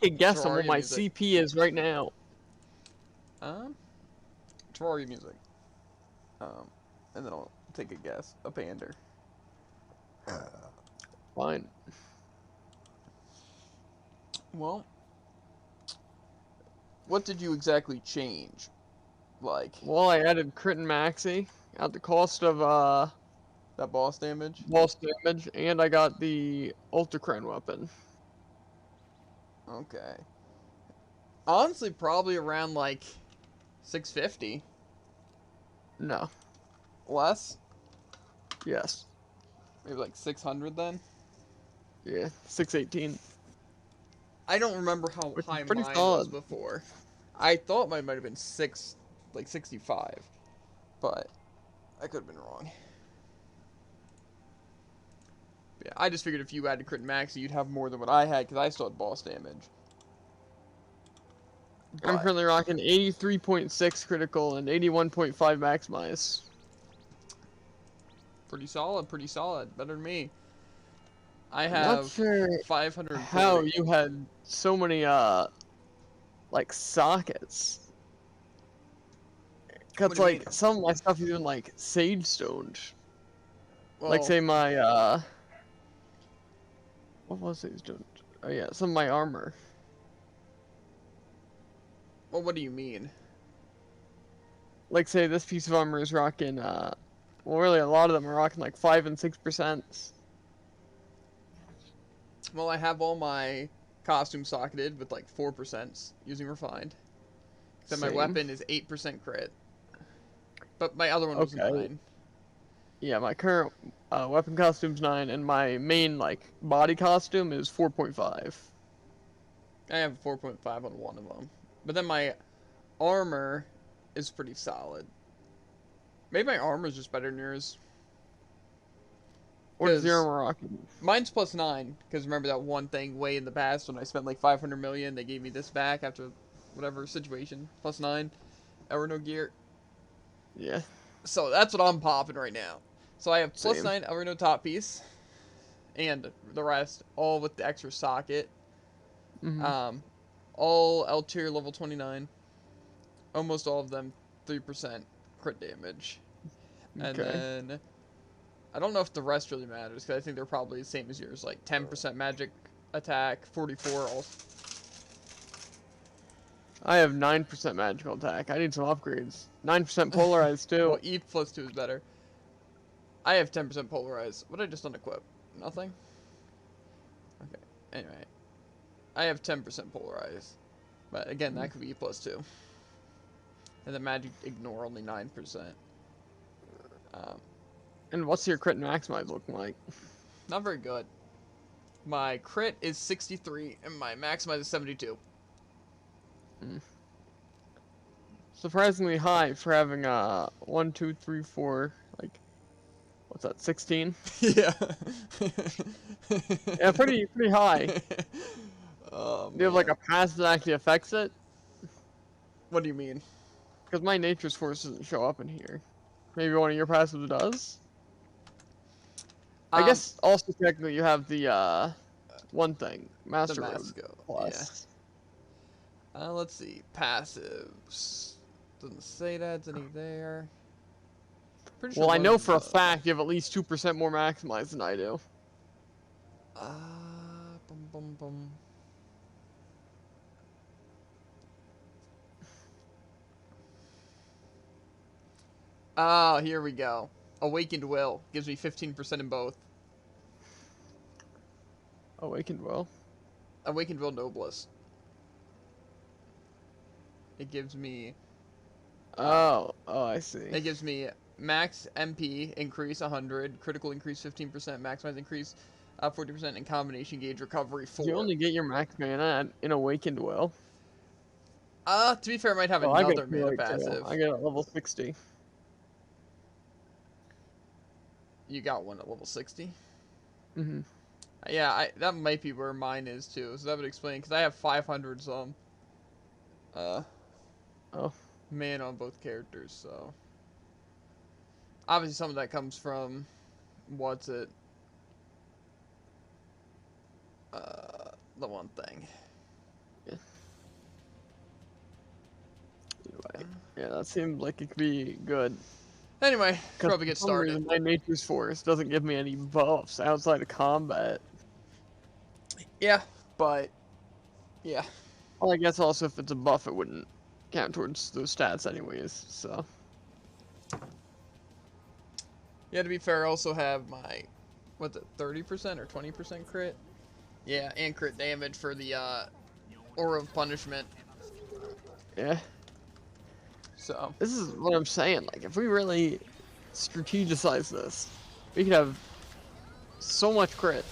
Take a guess on what Terraria my music. CP is right now. Um, Terraria music. And then I'll take a guess. A pander. Fine. Well, what did you exactly change? Like, Well, I added crit and maxi at the cost of that boss damage? lost damage, and I got the ultra crown weapon. Okay. Honestly, probably around like 650. No. Less? Yes. Maybe like 600 then? Yeah. 618. I don't remember how Which is high pretty mine was solid. before. I thought mine might have been 65. But I could have been wrong. Yeah, I just figured if you added crit max, you'd have more than what I had because I still had boss damage. I'm But currently rocking 83.6 critical and 81.5 maximize. pretty solid, pretty solid. Better than me. I I'm not have sure how 540. you had so many like sockets. What Cause do you mean? like some of my stuff is even like sage stoned. Like Well, say my what was it doing? Oh yeah, some of my armor. what do you mean? Like say this piece of armor is rocking well really a lot of them are rocking like 5 and 6%. Well, I have all my costumes socketed with like 4% using refined. Except my Same. weapon is 8% crit. But my other one was Okay. 9. Yeah, my current weapon costume's 9 and my main like body costume is 4.5. I have 4.5 on one of them. But then my armor is pretty solid. Maybe my armor is just better than yours. What is your Because armor rocking? mine's +9. Because remember that one thing way in the past when I spent like 500 million, they gave me this back after whatever situation. +9. Ever no gear. Yeah, So that's what I'm popping right now. So I have same. +9 Everno top piece. And the rest, all with the extra socket. Mm-hmm. Um, all L tier level 29. Almost all of them 3% crit damage. And Okay. then I don't know if the rest really matters because I think they're probably the same as yours, like 10% magic attack, 44 all. I have 9% magical attack. I need some upgrades. 9% polarized too. Well, E +2 is better. I have 10% polarized. What did I just unequip? Nothing? Okay. Anyway. I have 10% polarized. But again, that could be E +2. And the magic ignore only 9%. And what's your crit and maximize looking like? Not very good. My crit is 63 and my maximize is 72. Mm. Surprisingly high for having 1, 2, 3, 4, like what's that, 16? Yeah. Yeah, pretty high. Oh Do you have like man. a pass that actually affects it? What do you mean? Because my nature's force doesn't show up in here. Maybe one of your passives does? I Um, guess also technically you have the one thing, the Master Road Masco. Yeah. Plus. Let's see. Passives. Doesn't say that. It's any there. Pretty sure Well, I one of know them for a does. fact you have at least 2% more maximized than I do. Bum bum bum. Ah, here we go. Awakened Will gives me 15% in both. Awakened Will. Awakened Will Noblest. It gives me. Oh, I see. It gives me max MP increase 100, critical increase 15%, maximize increase 40%, and combination gauge recovery Do you 4. only get your max mana in Awakened Will? To be fair, I might have Oh, I get another it too mana late too. passive. I get it at level 60. You got one at level 60. Mm-hmm. Yeah, that might be where mine is too. So that would explain because I have 500 some uh Oh, mana on both characters. So obviously some of that comes from what's it? The one thing. that seems like it could be good. Anyway, should Because probably for get some reason, started. my Nature's Force doesn't give me any buffs outside of combat. Yeah, but yeah. Well, I guess also if it's a buff, it wouldn't count towards those stats anyways, so. Yeah, to be fair, I also have my, what's it, 30% or 20% crit? Yeah, and crit damage for the Aura of Punishment. Yeah. So, This is what I'm saying, like, if we really strategize this, we could have so much crit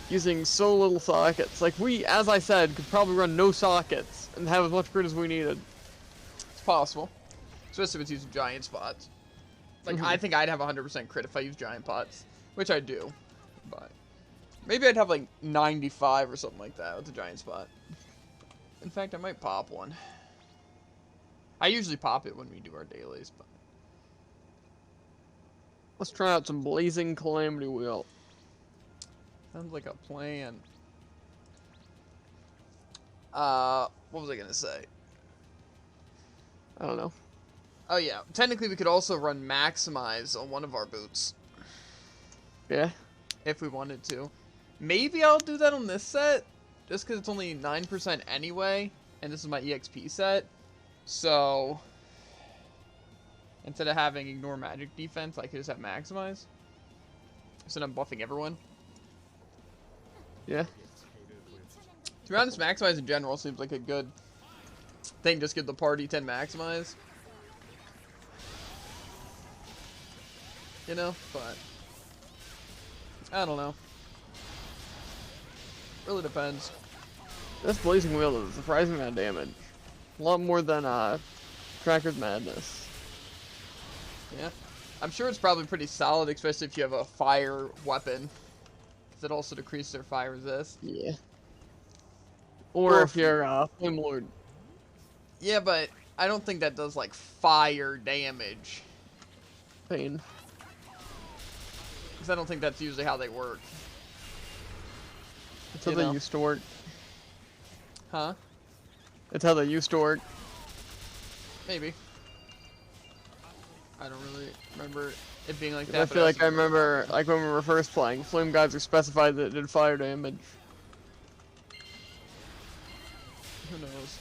using so little sockets. Like, we, as I said, could probably run no sockets and have as much crit as we needed. it's possible. Especially if it's using giant spots. Like, I think I'd have 100% crit if I use giant pots, which I do. But maybe I'd have like 95 or something like that with the giant spot. In fact, I might pop one. I usually pop it when we do our dailies, but Let's try out some Blazing Calamity Wheel. sounds like a plan. What was I gonna say? I don't know. Oh yeah, technically we could also run Maximize on one of our boots. Yeah. If we wanted to. Maybe I'll do that on this set, just because it's only 9% anyway, and this is my EXP set. So, instead of having Ignore Magic Defense, I could just have Maximize. Instead of buffing everyone. Yeah. To be honest, Maximize in general seems like a good thing. Just give the party 10 Maximize. You know, but I don't know. Really depends. This Blazing Wheel is a surprising amount of damage. A lot more than Tracker's Madness. Yeah. I'm sure it's probably pretty solid, especially if you have a fire weapon. Because it also decreases their fire resist. Yeah. Or if you're Flame Lord. Yeah, but I don't think that does, like, fire damage. Pain. Because I don't think that's usually how they work. It's how they used to work. Huh? It's how they used to work. Maybe. I don't really remember it being like that. I feel like I remember, like when we were first playing, Flame Guys were specified that it did fire damage. Who knows?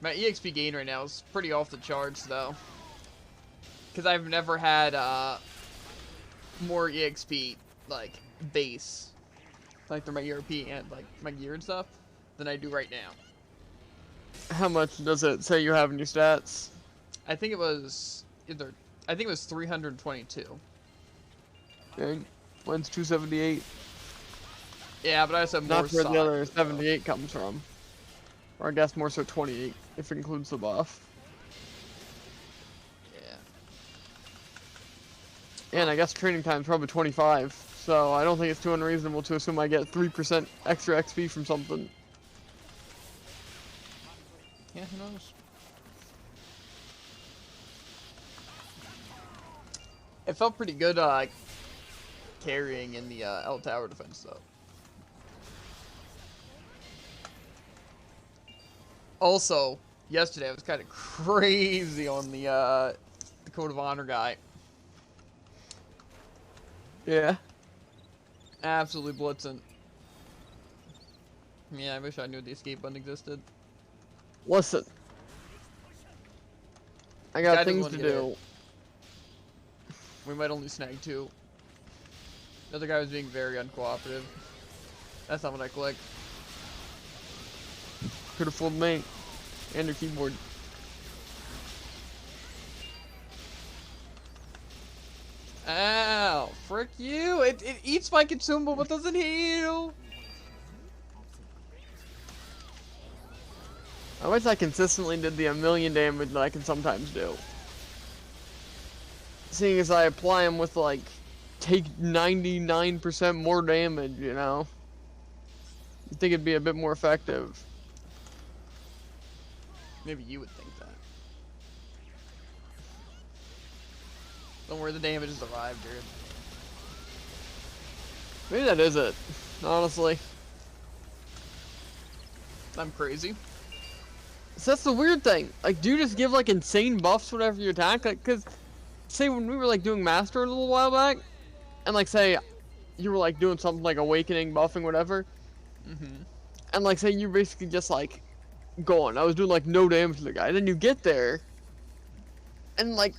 My EXP gain right now is pretty off the charts, though. Because I've never had more EXP, like, base, like through my ERP and, like, my gear and stuff, than I do right now. How much does it say you have in your stats? I think it was I think it was 322. Okay. Mine's 278. Yeah, but I also have more. Not where the other 78 comes from. Or I guess more so 28, if it includes the buff. Yeah. And I guess training time is probably 25, so I don't think it's too unreasonable to assume I get 3% extra XP from something. Yeah, who knows? It felt pretty good carrying in the L tower defense, though. Also, yesterday I was kind of crazy on the Code of Honor guy. Yeah. Absolutely blitzing. Yeah, I wish I knew the escape button existed. Listen. I got Guy doesn't things wanna to get do. it. We might only snag 2. The other guy was being very uncooperative. That's not what I clicked. Could have fooled me. And your keyboard. Ow! Frick you! It eats my consumable but doesn't heal! I wish I consistently did the 1,000,000 damage that I can sometimes do. Seeing as I apply them with, like, take 99% more damage, you know? You'd think it'd be a bit more effective. Maybe you would think that. Don't worry, the damage has arrived, dude. Maybe that is it. Honestly. I'm crazy. So that's the weird thing. Like, do you just give, like, insane buffs whenever you attack? Like, because, say when we were, like, doing Master a little while back, and, like, say you were, like, doing something like Awakening, buffing, whatever, and, like, say you're basically just, like, going. I was doing, like, no damage to the guy. Then you get there, and, like,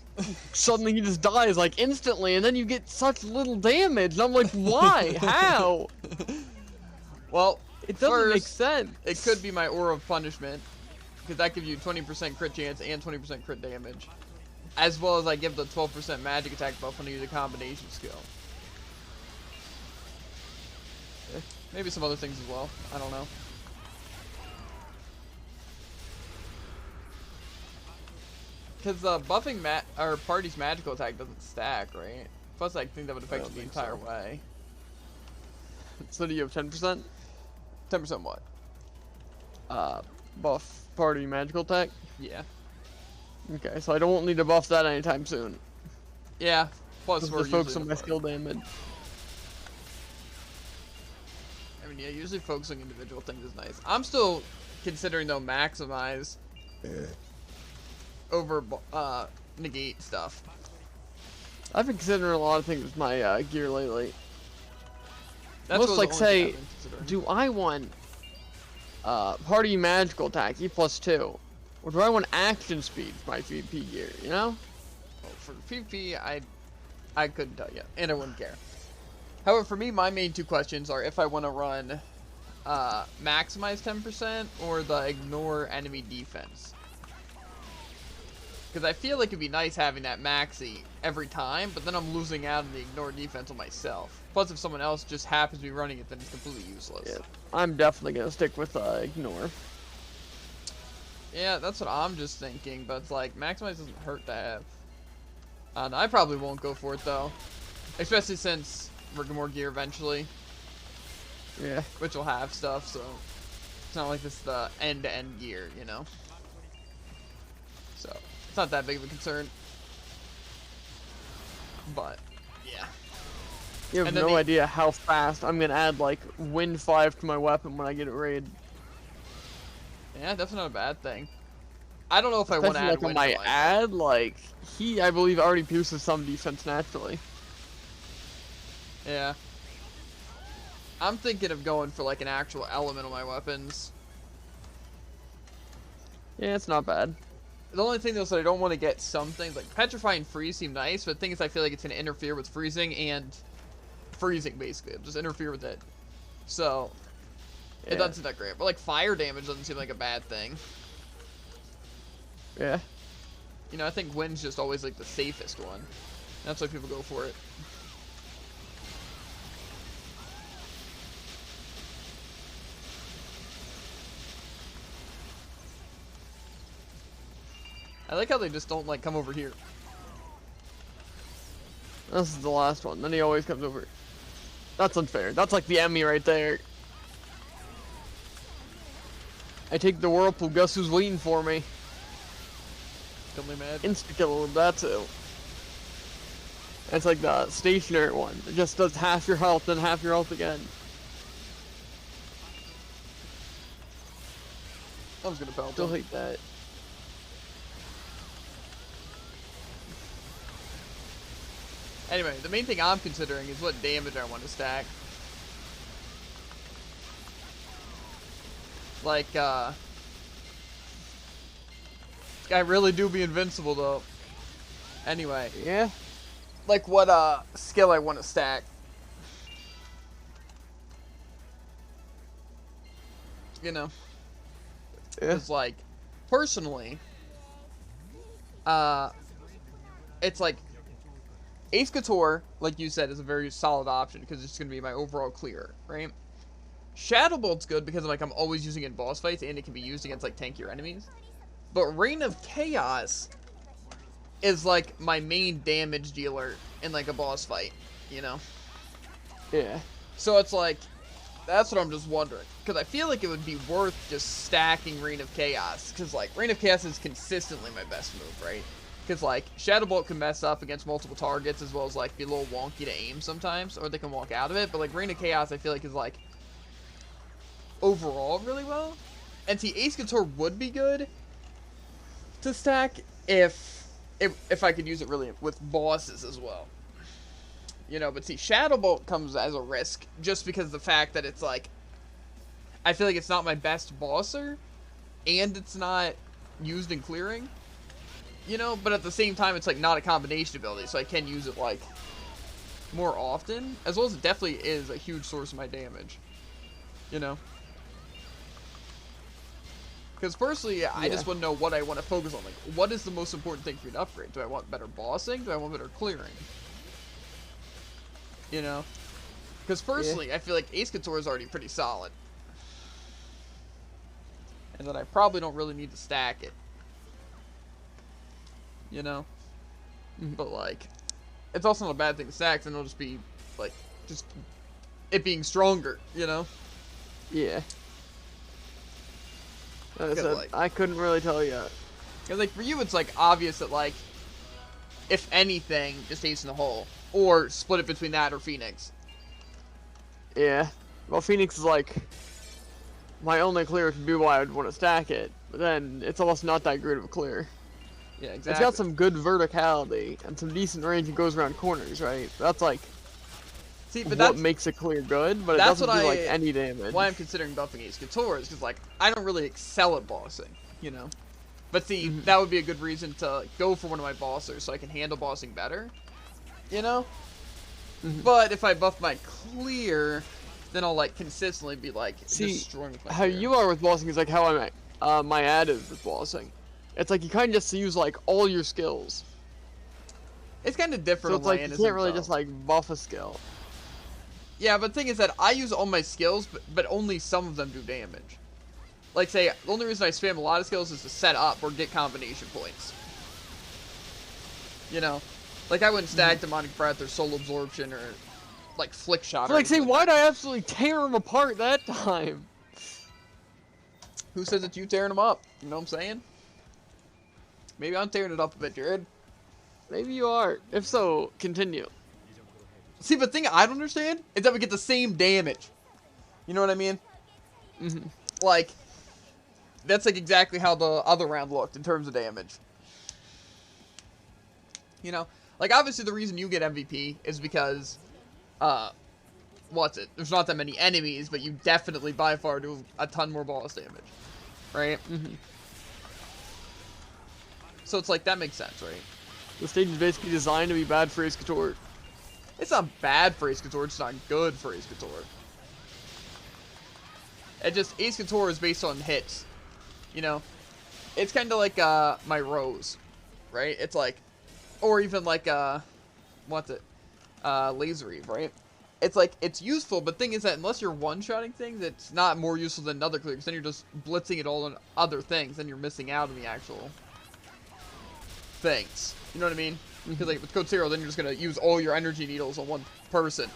suddenly he just dies, like, instantly, and then you get such little damage. And I'm like, why? How? Well, It doesn't make sense. It could be my Aura of Punishment, because that gives you 20% crit chance and 20% crit damage. As well as I give the 12% magic attack buff when I use a combination skill. Maybe some other things as well. I don't know. Because buffing our party's magical attack doesn't stack, right? Plus, I think that would affect you the entire way. So do you have 10%? 10% what? Buff party magical attack? Yeah. Okay, so I don't need to buff that anytime soon. Yeah. Plus, Just we're to focus usually on my skill damage. I mean, yeah, usually focusing individual things is nice. I'm still considering, though, maximize over negate stuff. I've been considering a lot of things with my gear lately. That's Most what like the only thing say, I've been considering. do I want party magical attack E+2, or do I want action speed for my PvP gear? You know? Well, for PvP, I couldn't tell you, and I wouldn't care. However, for me, my main two questions are if I want to run maximize 10% or the ignore enemy defense. Because I feel like it'd be nice having that maxi every time, but then I'm losing out on the ignore defense on myself. Plus, if someone else just happens to be running it, then it's completely useless. Yeah, I'm definitely gonna stick with ignore. Yeah, that's what I'm just thinking, but it's like, maximize doesn't hurt to have. And I probably won't go for it, though. Especially since we're gonna more gear eventually. Yeah. Which will have stuff, so it's not like this is the end-to-end gear, you know? So, it's not that big of a concern. But, yeah. You have no idea how fast I'm gonna add, like, Wind 5 to my weapon when I get it raid. Yeah, that's not a bad thing. I don't know if I want to add like on my ad, like, he, I believe, already produces some defense naturally. Yeah. I'm thinking of going for, like, an actual element on my weapons. Yeah, it's not bad. The only thing, though, is that I don't want to get some things, like, Petrify and Freeze seem nice, but the thing is I feel like it's going to interfere with freezing and freezing, basically. It'll just interfere with it. So, it doesn't seem that great. But, like, fire damage doesn't seem like a bad thing. Yeah. You know, I think wind's just always, like, the safest one. That's why people go for it. I like how they just don't, like, come over here. This is the last one. Then he always comes over. That's unfair. That's like the Emmy right there. I take the whirlpool. Guess who's waiting for me? Kill me mad. Insta-kill with that too. It's like the stationary one. It just does half your health, then half your health again. I was gonna pelt Still him. hate that. Anyway, the main thing I'm considering is what damage I want to stack. Like, I really do be invincible, though. Anyway. Yeah. Like, what, skill I want to stack. You know? Yeah. It's like, personally, it's like, Ace Couture, like you said, is a very solid option because it's going to be my overall clear, right? Shadow Bolt's good because I'm always using it in boss fights and it can be used against like tankier enemies. But Reign of Chaos is like my main damage dealer in like a boss fight, you know? Yeah. So it's like, that's what I'm just wondering. Because I feel like it would be worth just stacking Reign of Chaos. Because like, Reign of Chaos is consistently my best move, right? Because, like, Shadow Bolt can mess up against multiple targets as well as, like, be a little wonky to aim sometimes, or they can walk out of it. But, like, Reign of Chaos, I feel like, is, like, overall really well. And see, Ace Couture would be good to stack if I could use it really with bosses as well. You know, but see, Shadow Bolt comes as a risk just because of the fact that it's, like, I feel like it's not my best bosser, and it's not used in clearing. You know, but at the same time, it's, like, not a combination ability, so I can use it, like, more often. As well as it definitely is a huge source of my damage. You know? Because personally, I just want to know what I want to focus on. Like, what is the most important thing for me to upgrade? Do I want better bossing? Do I want better clearing? You know? Because personally, I feel like Ace Couture is already pretty solid. And that I probably don't really need to stack it. You know? But, like, it's also not a bad thing to stack, and it'll just be, like, just it being stronger, you know? Yeah. Like, I couldn't really tell you. Because, like, for you, it's, like, obvious that, like, if anything, just Ace in the hole. Or split it between that or Phoenix. Yeah. Well, Phoenix is, like, my only clear to be why I would want to stack it. But then, it's almost not that great of a clear. Yeah, exactly. It's got some good verticality and some decent range and goes around corners, right? That's, like, see, but what makes a clear good, but it doesn't do, like, any damage. Why I'm considering buffing Ace Couture is because, like, I don't really excel at bossing, you know? But see, that would be a good reason to go for one of my bossers so I can handle bossing better, you know? But if I buff my clear, then I'll, like, consistently be, like, destroying with my how clear. you are with bossing is, like, how my ad is with bossing. It's like you kind of just use, like, all your skills. It's kind of different. So it's like you can't really just, like, buff a skill. Yeah, but the thing is that I use all my skills, but only some of them do damage. Like, say, the only reason I spam a lot of skills is to set up or get combination points. You know? Like, I wouldn't stack Demonic Breath or Soul Absorption or, like, Flick Shot. But, like, say, why'd I absolutely tear him apart that time? Who says it's you tearing them up? You know what I'm saying? Maybe I'm tearing it up a bit, Jared. Maybe you are. If so, continue. See, but the thing I don't understand is that we get the same damage. You know what I mean? Like, that's, like, exactly how the other round looked in terms of damage. You know? Like, obviously the reason you get MVP is because, there's not that many enemies, but you definitely by far do a ton more boss damage. Right? So it's like, that makes sense, right? The stage is basically designed to be bad for Ace Couture. It's not bad for Ace Couture, it's not good for Ace Couture. It just, Ace Couture is based on hits. You know? It's kind of like, my Rose. Right? It's like, or even like, Laser Eve, right? It's like, it's useful, but the thing is that unless you're one-shotting things, it's not more useful than another clear, because then you're just blitzing it all on other things, and you're missing out on the actual things. You know what I mean? Because, like, with Code Zero, then you're just going to use all your energy needles on one person,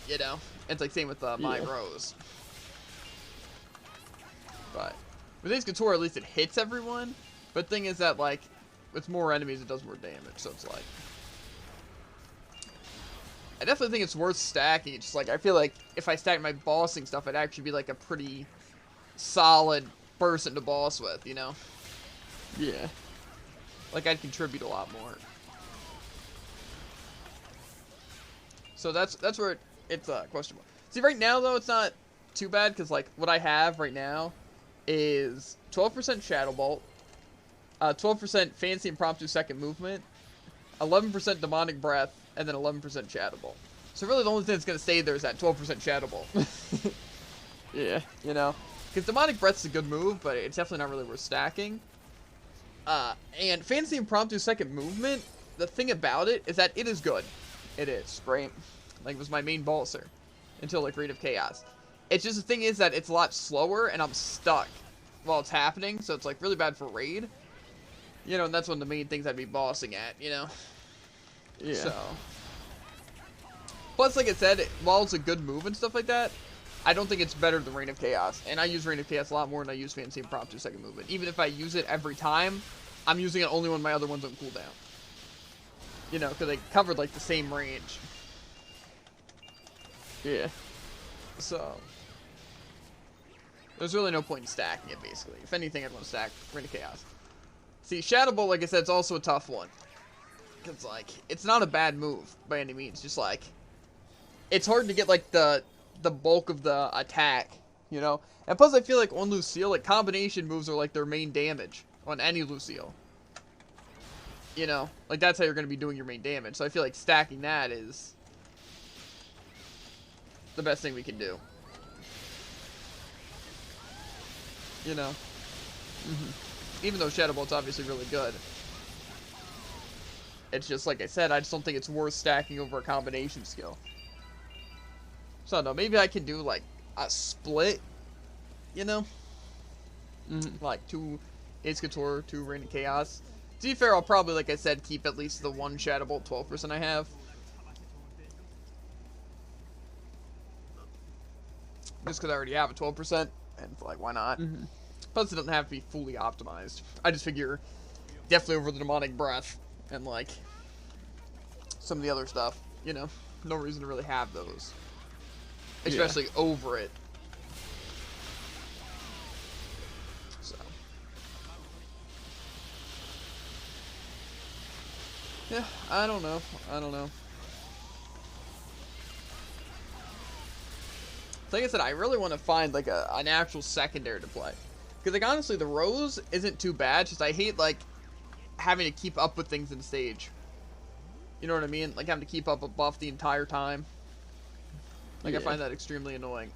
you know? And it's like same with My Rose. But with Ace Couture, at least it hits everyone, but the thing is that, like, with more enemies, it does more damage, so it's like, I definitely think it's worth stacking. It's just like, I feel like if I stack my bossing stuff, I'd actually be like a pretty solid person to boss with, you know? Yeah. Like, I'd contribute a lot more. So that's where it's questionable. See, right now, though, it's not too bad, because, like, what I have right now is 12% Shadow Bolt, 12% Fancy Impromptu Second Movement, 11% Demonic Breath, and then 11% Shadow Bolt. So really the only thing that's going to stay there is that 12% Shadow Bolt. Yeah. You know? Because Demonic Breath's a good move, but it's definitely not really worth stacking. And Fancy Impromptu Second Movement, the thing about it is that it is good. It is, right? Like, it was my main bosser until, like, Reign of Chaos. It's just the thing is that it's a lot slower, and I'm stuck while it's happening, so it's, like, really bad for raid. You know, and that's one of the main things I'd be bossing at, you know? Yeah. So. Plus, like I said, while it's a good move and stuff like that, I don't think it's better than Reign of Chaos. And I use Reign of Chaos a lot more than I use Fancy Impromptu Second Movement. Even if I use it every time, I'm using it only when my other one's on cooldown. You know, because they covered, like, the same range. Yeah. So, there's really no point in stacking it, basically. If anything, I'd want to stack Ring of Chaos. See, Shadow Bolt, like I said, it's also a tough one. Because, like, it's not a bad move by any means. Just, like, it's hard to get, like, the bulk of the attack, you know? And plus, I feel like on Lucille, like, combination moves are, like, their main damage on any Lucille. You know? Like, that's how you're going to be doing your main damage. So I feel like stacking that is the best thing we can do. You know? Even though Shadow Bolt's obviously really good. It's just, like I said, I just don't think it's worth stacking over a combination skill. So, I don't know, maybe I can do, like, a split, you know? Like, 2 Ace Couture, 2 Reign of Chaos. To be fair, I'll probably, like I said, keep at least the 1 Shadow Bolt 12% I have. Just because I already have a 12%, and, like, why not? Plus, it doesn't have to be fully optimized. I just figure, definitely over the Demonic Breath, and, like, some of the other stuff, you know? No reason to really have those. Especially over it. So. Yeah, I don't know. Like I said, I really want to find, like, an actual secondary to play. Because, like, honestly, the Rose isn't too bad. Just I hate, like, having to keep up with things in stage. You know what I mean? Like, having to keep up a buff the entire time. Like, I find that extremely annoying.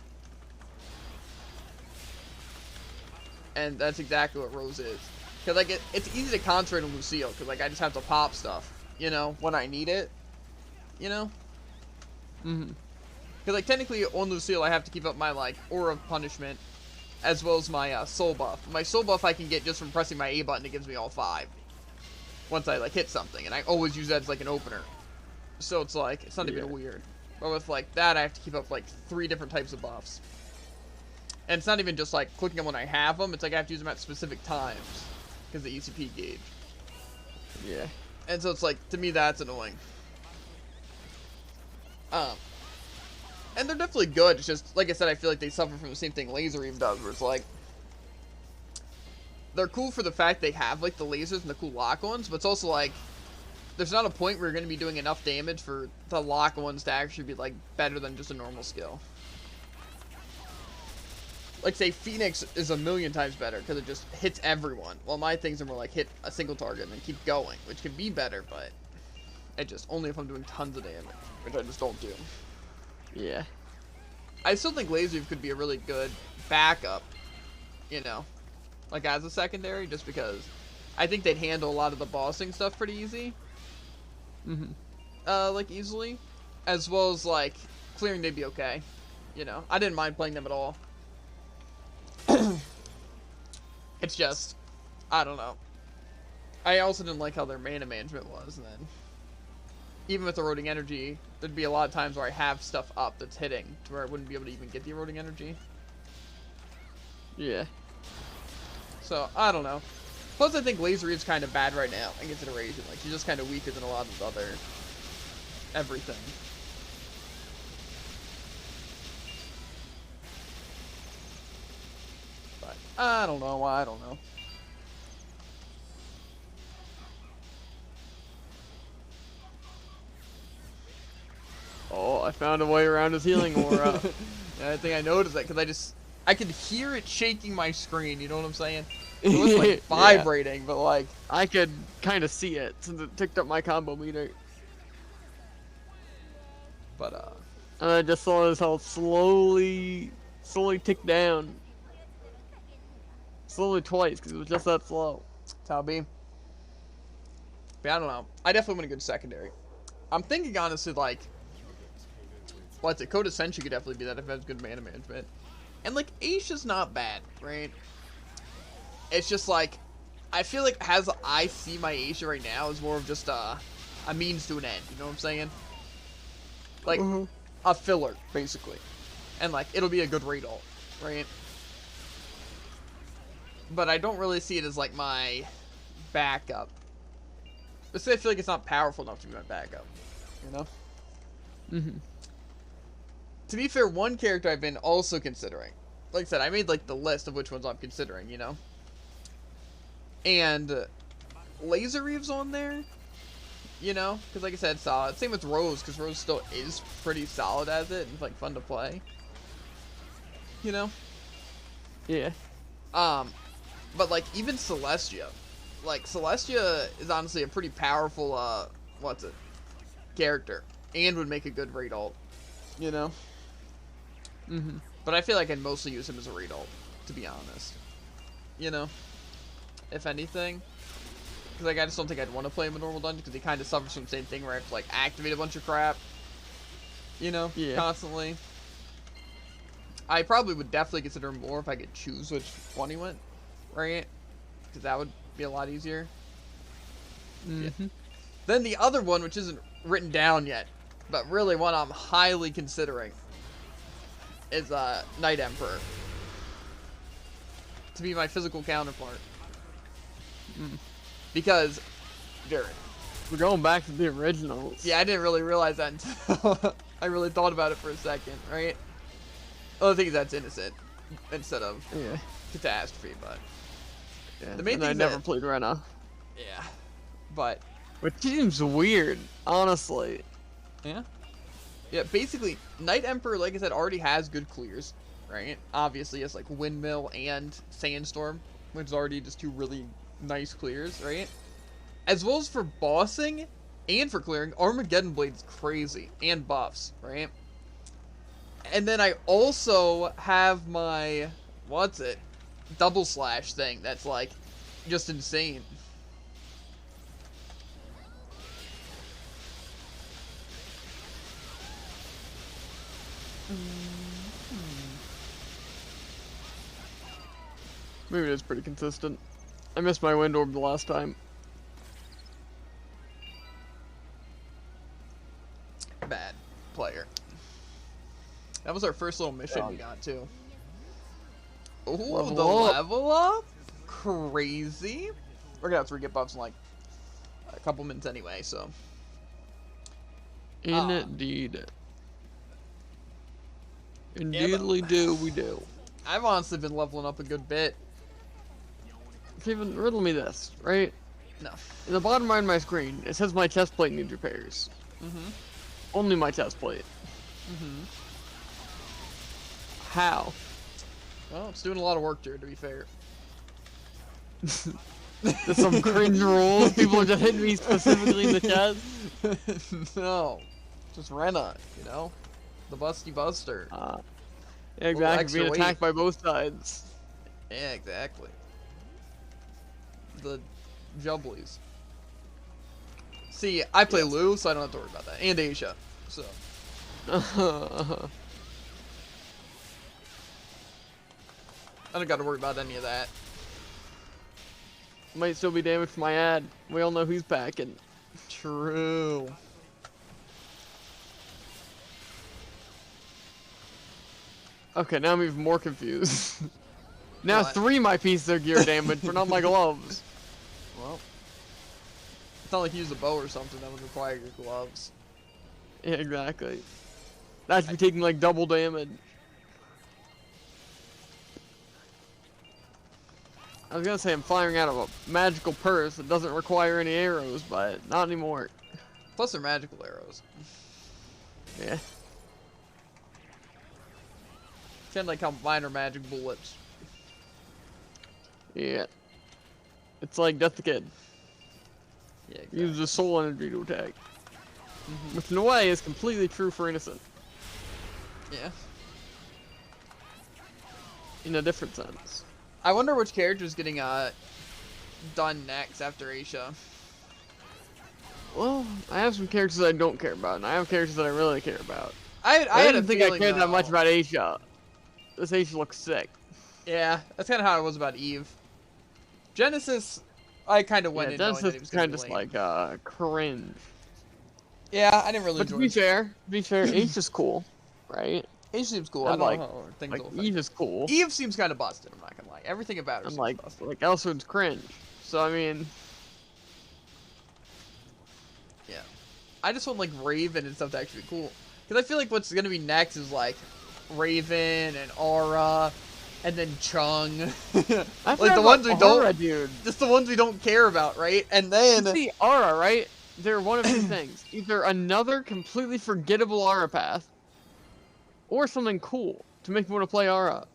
And that's exactly what Rose is. Because, like, it's easy to concentrate on Lucille. Because, like, I just have to pop stuff, you know, when I need it. You know? Because, like, technically on Lucille, I have to keep up my, like, Aura of Punishment. As well as my soul buff. My soul buff I can get just from pressing my A button. It gives me all 5. Once I, like, hit something. And I always use that as, like, an opener. So it's, like, it's not even weird. But with, like, that, I have to keep up, like, 3 different types of buffs. And it's not even just, like, clicking them when I have them. It's, like, I have to use them at specific times. Because of the ECP gauge. Yeah. And so it's, like, to me, that's annoying. And they're definitely good. It's just, like I said, I feel like they suffer from the same thing Laser Eve does. Where it's, like, they're cool for the fact they have, like, the lasers and the cool lock-ons. But it's also, like, there's not a point where you're going to be doing enough damage for the lock-ons to actually be, like, better than just a normal skill. Like, say, Phoenix is a million times better because it just hits everyone. While my things are more like hit a single target and then keep going, which can be better, but it just only if I'm doing tons of damage, which I just don't do. Yeah. I still think Laser Eve could be a really good backup, you know, like as a secondary, just because I think they'd handle a lot of the bossing stuff pretty easy. Like, easily. As well as, like, clearing they'd be okay. You know, I didn't mind playing them at all. It's just, I don't know. I also didn't like how their mana management was, and then even with eroding energy, there'd be a lot of times where I have stuff up that's hitting to where I wouldn't be able to even get the eroding energy. Yeah. So, I don't know. Plus, I think Laser Eve's kind of bad right now in consideration. Like, she's just kind of weaker than a lot of other everything. But, I don't know. Oh, I found a way around his healing aura. And I think I noticed that because I could hear it shaking my screen, you know what I'm saying? It wasn't like vibrating, but like... I could kind of see it since it ticked up my combo meter. But, And I just saw his health slowly tick down. Slowly twice, because it was just that slow. That's how it be. But I don't know. I definitely want a good secondary. I'm thinking, honestly, like... What's it? Code Ascension could definitely be that if it has good mana management. And, like, Aisha's not bad, right? It's just, like... I feel like as I see my Aisha right now is more of just a means to an end. You know what I'm saying? Like, a filler, basically. And, like, it'll be a good raid ult, right? But I don't really see it as, like, my backup. But say I feel like it's not powerful enough to be my backup. You know? Mm-hmm. To be fair, one character I've been also considering. Like I said, I made like the list of which ones I'm considering, you know? And Laser Reeve's on there, you know? Because like I said, solid. Same with Rose, because Rose still is pretty solid as it and like fun to play. You know? Yeah. But like even Celestia. Like Celestia is honestly a pretty powerful, character. And would make a good raid ult. You know? Mm-hmm. But I feel like I'd mostly use him as a raid ult, to be honest. You know? If anything. Because like, I just don't think I'd want to play him in normal dungeon, because he kind of suffers from the same thing where I have to like activate a bunch of crap. You know? Yeah. Constantly. I probably would definitely consider him more if I could choose which one he went. Right? Because that would be a lot easier. Mm-hmm. Yeah. Then the other one, which isn't written down yet, but really one I'm highly considering, is Night Emperor. To be my physical counterpart. Because, Jared. We're going back to the originals. Yeah, I didn't really realize that until I really thought about it for a second, right? Other thing is that's Innocent instead of Catastrophe, but Yeah. the main and thing I is never that, played Rena. yeah, but Which seems weird, honestly. yeah. Yeah, basically, Night Emperor, like I said, already has good clears, right? Obviously, it's like Windmill and Sandstorm, which is already just two really nice clears, right? As well as for bossing and for clearing, Armageddon Blade's crazy, and buffs, right? And then I also have my, double slash thing that's like, just insane. Maybe it is pretty consistent. I missed my wind orb the last time. Bad player. That was our first little mission we got too. Ooh, level up? Crazy. We're gonna have to get buffs in like a couple minutes anyway, so. Indeed. Indeedly do we do. I've honestly been leveling up a good bit. Steven, riddle me this, right? No. In the bottom right of my screen, it says my chest plate needs repairs. Mm-hmm. Only my chest plate. Mm-hmm. How? Well, it's doing a lot of work there, to be fair. There's some cringe rules. People are just hitting me specifically in the chest. No. Just Rena, you know? The Busty Buster. Yeah, exactly. Being attacked by both sides. Yeah, exactly. The Jubblies. See, I play Lou, so I don't have to worry about that. And Asia, so. I don't got to worry about any of that. Might still be damage for my ad. We all know who's packing. True. Okay, now I'm even more confused. Now What? 3 of my pieces are gear damage, but not my gloves. Well, it's not like you use a bow or something that would require your gloves. Yeah, exactly. That should be taking like double damage. I was gonna say I'm firing out of a magical purse that doesn't require any arrows, but not anymore. Plus they're magical arrows. Yeah. Kind of like how mine are magic bullets. Yeah. It's like Death the Kid. Yeah, exactly. Uses soul energy to attack. Which in a way is completely true for Innocent. Yeah. In a different sense. I wonder which character is getting done next after Aisha. Well, I have some characters that I don't care about, and I have characters that I really care about. I didn't think I cared that much about Aisha. This Aisha looks sick. Yeah, that's kind of how it was about Eve. Genesis, I kind of went in knowing that he Genesis was kind going of to just like cringe. Yeah, I didn't really But enjoy to it. be fair, Aisha's cool, right? Eve seems cool. And I like, don't know how things like will affect Eve is cool. Eve seems kind of busted, I'm not going to lie. Everything about her And seems like busted. Elsword's cringe. So I mean, Yeah. I just want, like, Raven and stuff to actually be cool. Because I feel like what's going to be next is, like, Raven and Aura, and then Chung. I Like, the ones we Aura, don't... dude. Just the ones we don't care about, right? And then... You see, Aura, right? They're one of two things. Either another completely forgettable Aura path, or something cool to make me want to play Aura.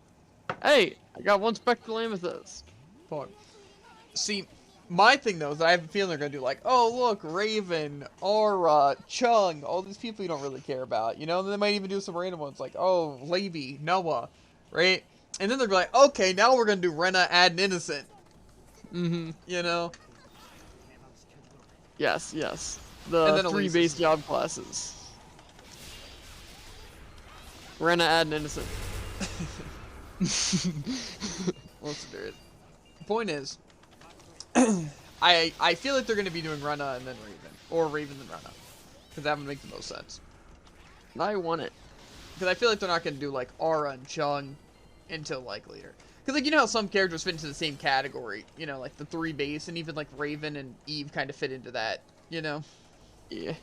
Hey, I got one Spectral Amethyst. Fuck. See, my thing, though, is that I have a feeling they're going to do, like, oh, look, Raven, Aura, Chung, all these people you don't really care about, you know? And they might even do some random ones, like, oh, Levy, Noah, right? And then they're like, okay, now we're going to do Rena, Ad, and Innocent. Mm-hmm. You know? Yes, yes. The 3 base job classes. Rena, Ad, and Innocent. Listen to it. The point is, I feel like they're going to be doing Rena and then Raven. Or Raven and Rena. Because that would make the most sense. I want it. Because I feel like they're not going to do, like, Aura and Chung until, like, later. Because, like, you know how some characters fit into the same category? You know, like, the 3 base, and even, like, Raven and Eve kind of fit into that, you know? Yeah.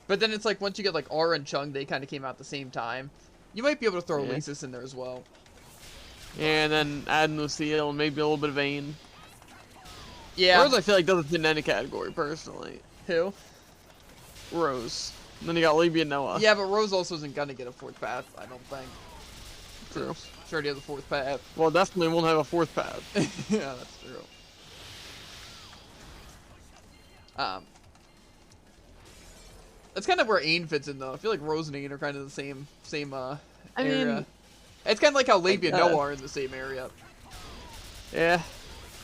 But then it's like, once you get, like, Aura and Chung, they kind of came out at the same time. You might be able to throw Yeah. Elysis in there as well. And then add Lucille and maybe a little bit of Vayne. Yeah. Rose, I feel like, doesn't fit in any category, personally. Who? Rose. And then you got Libby and Noah. Yeah, but Rose also isn't going to get a 4th path, I don't think. True. She already has a 4th path. Well, definitely won't have a 4th path. Yeah, that's true. That's kind of where Ain fits in, though. I feel like Rose and Ain are kind of the same area. mean, It's kind of like how Labia and guess. Noah are in the same area. Yeah.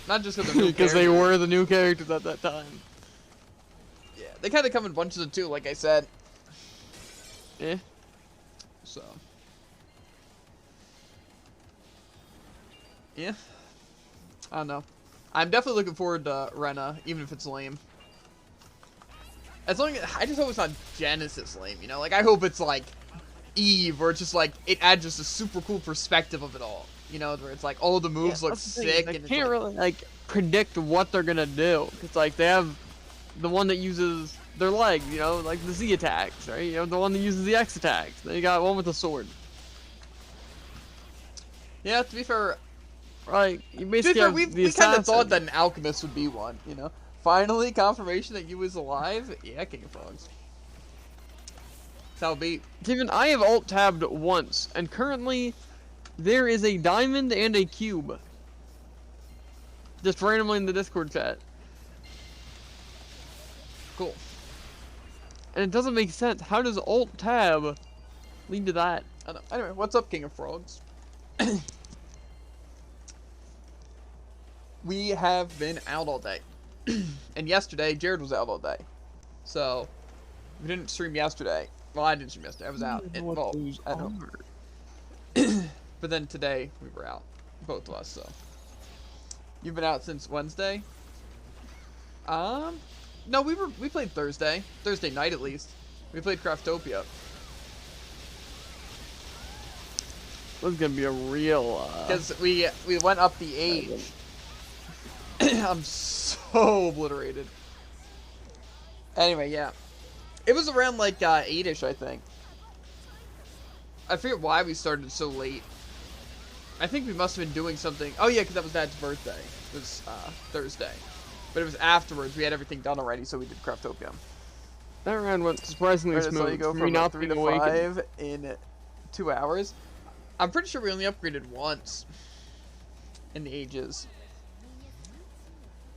Not just because they're new Because they characters. were the new characters at that time. Yeah, they kind of come in bunches of 2, like I said. Yeah. So. Yeah. I don't know. I'm definitely looking forward to Rena, even if it's lame. As long as I just hope it's not Genesis lame, you know? Like, I hope it's like Eve, or it's just like it adds just a super cool perspective of it all. You know, where it's like, oh, the moves look sick, I and can't it's like, really like predict what they're gonna do. It's like they have the one that uses their legs, you know, like the Z attacks, right? You know, the one that uses the X attacks. Then you got one with the sword. yeah. To be fair, Like you basically have we the kind of thought assassin. that an alchemist would be one. You know, finally confirmation that you was alive. Yeah, King of Frogs. That's how it be. Steven, I have alt tabbed once, and currently there is a diamond and a cube. Just randomly in the Discord chat. Cool. And it doesn't make sense. How does alt tab lead to that? I know. Anyway, what's up, King of Frogs? We have been out all day. And yesterday, Jared was out all day. So, we didn't stream yesterday. Well, I didn't stream yesterday. I was out. Well, at home. But then today, we were out. Both of us, so. You've been out since Wednesday? No, we played Thursday. Thursday night, at least. We played Craftopia. This is gonna be a real. Because we went up the age. I'm so obliterated. Anyway, yeah. It was around like 8-ish, I think. I forget why we started so late. I think we must have been doing something. Oh yeah, because that was Dad's birthday. It was Thursday. But it was afterwards. We had everything done already, so we did Craftopia. That round went surprisingly Right, so smooth. you go for from me not 3 being to awakened. 5 in 2 hours. I'm pretty sure we only upgraded once in the ages.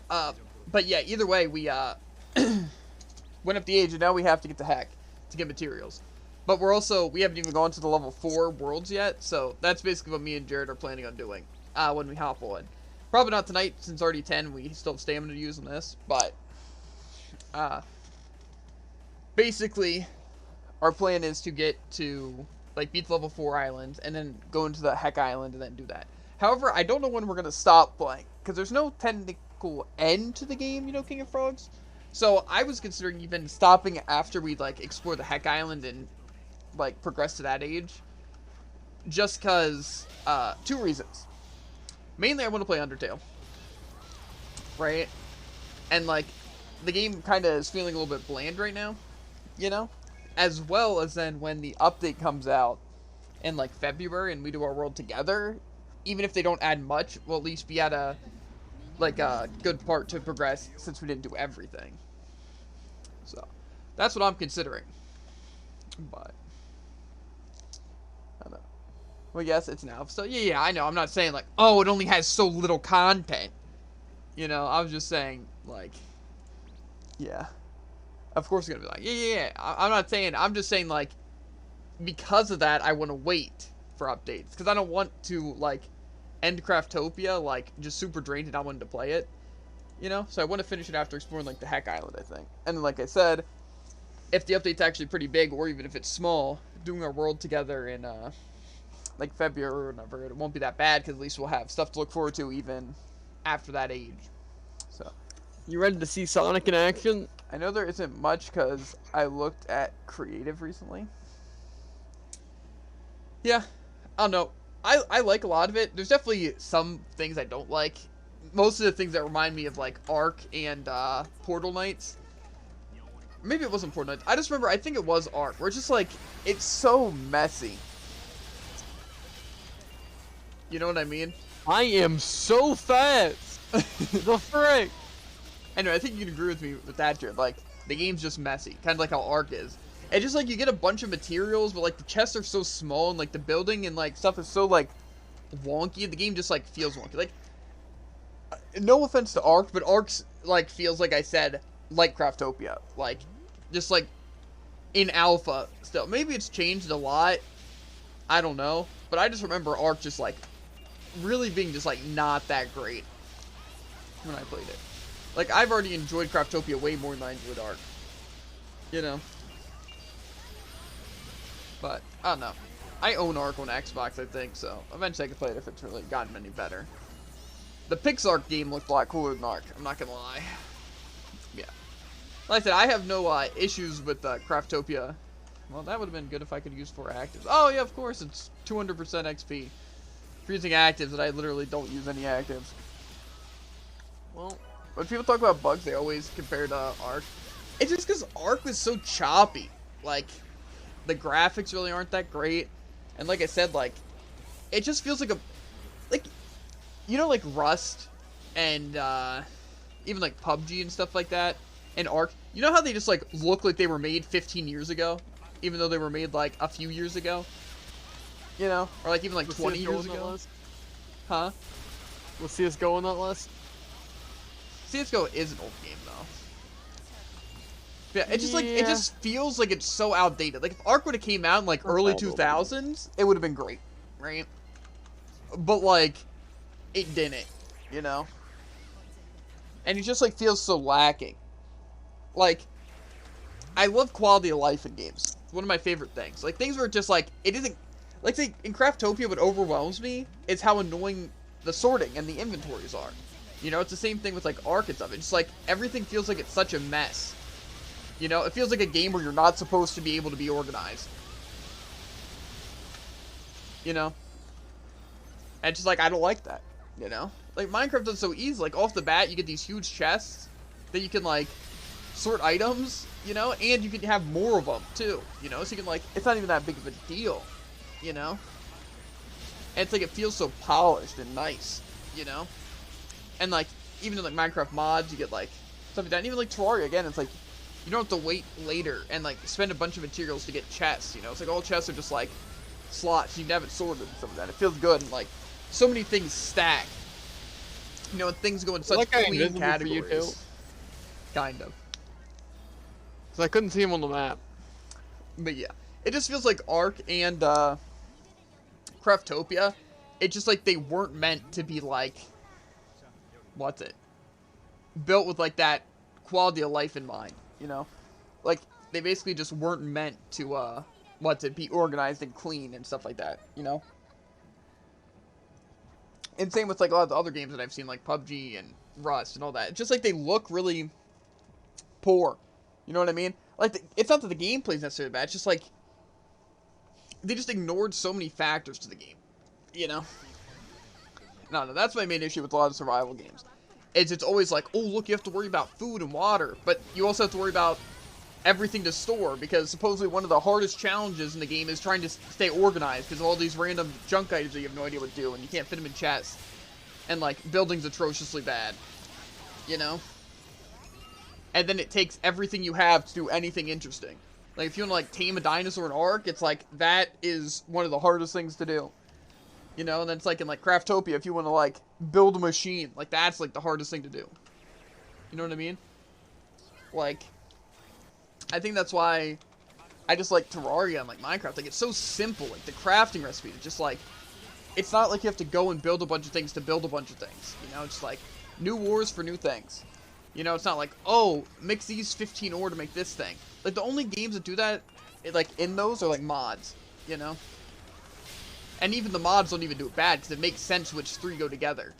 But yeah, either way, we went up the age, and now we have to get the hack to get materials. But we haven't even gone to the level 4 worlds yet, so that's basically what me and Jared are planning on doing when we hop on. Probably not tonight, since already 10, we still have stamina to use on this, but basically, our plan is to get to, like, beat the level 4 island, and then go into the Heck Island, and then do that. However, I don't know when we're going to stop playing, because there's no technical end to the game, you know, King of Frogs? So, I was considering even stopping after we, like, explore the Heck Island and, like, progress to that age. Just because, 2 reasons. Mainly, I want to play Undertale. Right? And, like, the game kind of is feeling a little bit bland right now, you know? As well as then when the update comes out in like February and we do our world together, even if they don't add much, we'll at least be at a good part to progress since we didn't do everything. So that's what I'm considering. But I don't know. Well, yes, it's now. So yeah, I know. I'm not saying like, oh, it only has so little content. You know, I was just saying like, yeah. Of course, it's gonna be like, yeah. I'm not saying. I'm just saying like, because of that, I want to wait for updates because I don't want to like end Craftopia like just super drained and not wanting to play it. You know, so I want to finish it after exploring like the Heck Island, I think. And then, like I said, if the update's actually pretty big, or even if it's small, doing our world together in like February or whatever, it won't be that bad because at least we'll have stuff to look forward to even after that age. So, You ready to see Sonic in action? I know there isn't much because I looked at creative recently. Yeah, I don't know. I like a lot of it. There's definitely some things I don't like. Most of the things that remind me of like Ark and Portal Knights. Maybe it wasn't Portal Knights. I just remember, I think it was Ark, where it's just like, it's so messy. You know what I mean? I am so fast. The frick. Anyway, I think you can agree with me with that, Jared. Like, the game's just messy. Kind of like how Ark is. And just like, you get a bunch of materials, but like, the chests are so small, and like, the building and like, stuff is so like, wonky. The game just like, feels wonky. Like, no offense to Ark, but Ark's like, feels like I said, like Craftopia. Like, just like, in alpha still. Maybe it's changed a lot. I don't know. But I just remember Ark just like, really being just like, not that great when I played it. Like, I've already enjoyed Craftopia way more than I enjoyed Ark. You know? But, I don't know. I own Ark on Xbox, I think, so eventually I can play it if it's really gotten any better. The Pixar game looked a lot cooler than Ark, I'm not gonna lie. Yeah. Like I said, I have no issues with Craftopia. Well, that would have been good if I could use 4 actives. Oh, yeah, of course, it's 200% XP. For using actives, that I literally don't use any actives. Well, when people talk about bugs, they always compare to Ark. It's just because Ark was so choppy. Like, the graphics really aren't that great. And like I said, like, it just feels like a... Like, you know, like Rust and even like PUBG and stuff like that, and Ark. You know how they just like look like they were made 15 years ago, even though they were made like a few years ago. You know, or like even like 20 years ago. Huh? Let's see us go on that list. CS:GO is an old game though. Yeah, it's just like it just feels like it's so outdated. Like if Ark would have came out in like early 2000s, it would have been great, right? But like, it didn't, you know. And it just like feels so lacking. Like, I love quality of life in games. It's one of my favorite things. Like things where just like it isn't like say in Craftopia, what overwhelms me is how annoying the sorting and the inventories are. You know, it's the same thing with like Ark and stuff. It's just like everything feels like it's such a mess. You know, it feels like a game where you're not supposed to be able to be organized. You know? And it's just like, I don't like that. You know? Like, Minecraft does so easy. Like, off the bat, you get these huge chests that you can, like, sort items, you know? And you can have more of them, too. You know? So you can, like, it's not even that big of a deal. You know? And it's like, it feels so polished and nice. You know? And, like, even in, like, Minecraft mods, you get, like, stuff like that. And even, like, Terraria, again, it's like, you don't have to wait later and, like, spend a bunch of materials to get chests, you know? It's like all chests are just, like, slots. You can have it sorted and stuff like that. It feels good and, like, so many things stack. You know, and things go in such clean categories. Kind of. So I couldn't see him on the map. But, yeah. It just feels like Ark and, Craftopia, it's just, like, they weren't meant to be, like, what's it? Built with, like, that quality of life in mind. You know, like they basically just weren't meant to be organized and clean and stuff like that, you know. And same with like a lot of the other games that I've seen, like PUBG and Rust and all that. It's just like they look really poor, you know what I mean? Like it's not that the gameplay's necessarily bad, it's just like they just ignored so many factors to the game, you know. No, that's my main issue with a lot of survival games. is it's always like, oh, look, you have to worry about food and water, but you also have to worry about everything to store, because supposedly one of the hardest challenges in the game is trying to stay organized because of all these random junk items that you have no idea what to do, and you can't fit them in chests, and like buildings atrociously bad, you know. And then it takes everything you have to do anything interesting. Like if you want to like tame a dinosaur in Ark, it's like that is one of the hardest things to do, you know. And then it's like in like Craftopia, if you want to like build a machine, like that's like the hardest thing to do. You know what I mean? Like, I think that's why I just like Terraria and like Minecraft. Like, it's so simple. Like, the crafting recipe is just like, it's not like you have to go and build a bunch of things to build a bunch of things. You know, it's like new wars for new things. You know, it's not like, oh, mix these 15 ore to make this thing. Like, the only games that do that, like, in those are like mods, you know? And even the mods don't even do it bad because it makes sense which three go together.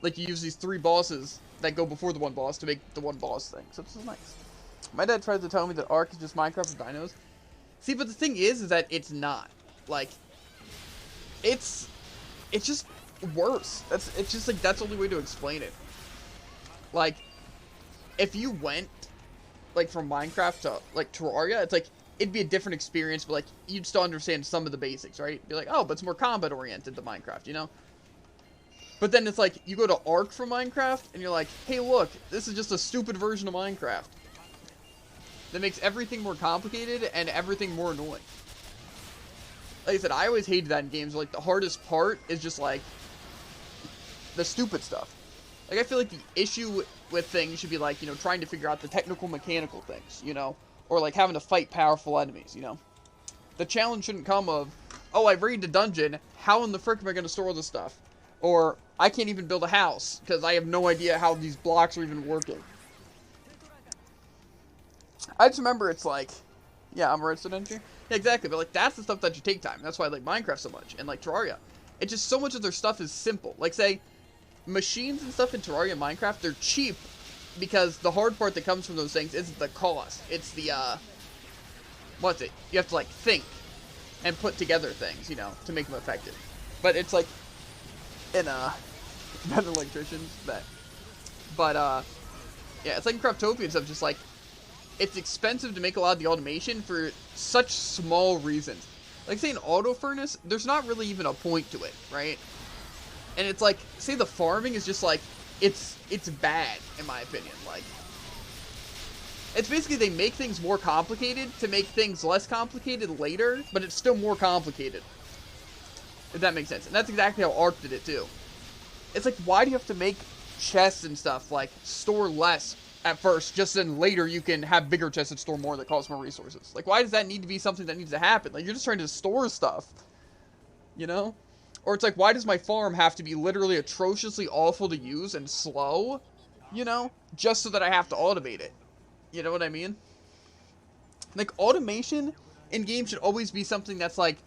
Like, you use these 3 bosses that go before the one boss to make the one boss thing. So this is nice. My dad tried to tell me that Ark is just Minecraft with dinos. See, but the thing is that it's not. Like, it's just worse. It's just like, that's the only way to explain it. Like, if you went, like, from Minecraft to, like, Terraria, it's like, it'd be a different experience, but, like, you'd still understand some of the basics, right? Be like, oh, but it's more combat-oriented than Minecraft, you know? But then it's like, you go to Ark from Minecraft, and you're like, hey, look, this is just a stupid version of Minecraft. That makes everything more complicated and everything more annoying. Like I said, I always hated that in games. Like, the hardest part is just, like, the stupid stuff. Like, I feel like the issue with things should be, like, you know, trying to figure out the technical, mechanical things, you know? Or, like, having to fight powerful enemies, you know? The challenge shouldn't come of, oh, I've raided a dungeon, how in the frick am I going to store all this stuff? Or, I can't even build a house, because I have no idea how these blocks are even working. I just remember it's like, yeah, I'm a redstone engineer. Yeah, exactly, but, like, that's the stuff that should take time. That's why I like Minecraft so much, and, like, Terraria. It's just so much of their stuff is simple. Like, say, machines and stuff in Terraria and Minecraft, they're cheap because the hard part that comes from those things isn't the cost. It's the, what's it? You have to, like, think and put together things, you know, to make them effective. But it's, like, in, better electricians, but, yeah, it's like in Craftopia and stuff, just, like, it's expensive to make a lot of the automation for such small reasons. Like, say, an auto furnace, there's not really even a point to it, right? And it's like, say the farming is just like, it's bad, in my opinion. Like, it's basically they make things more complicated to make things less complicated later, but it's still more complicated. If that makes sense. And that's exactly how Ark did it, too. It's like, why do you have to make chests and stuff, like, store less at first, just then later you can have bigger chests that store more that cost more resources? Like, why does that need to be something that needs to happen? Like, you're just trying to store stuff, you know? Or it's like, why does my farm have to be literally atrociously awful to use and slow, you know, just so that I have to automate it? You know what I mean? Like, automation in games should always be something that's, like,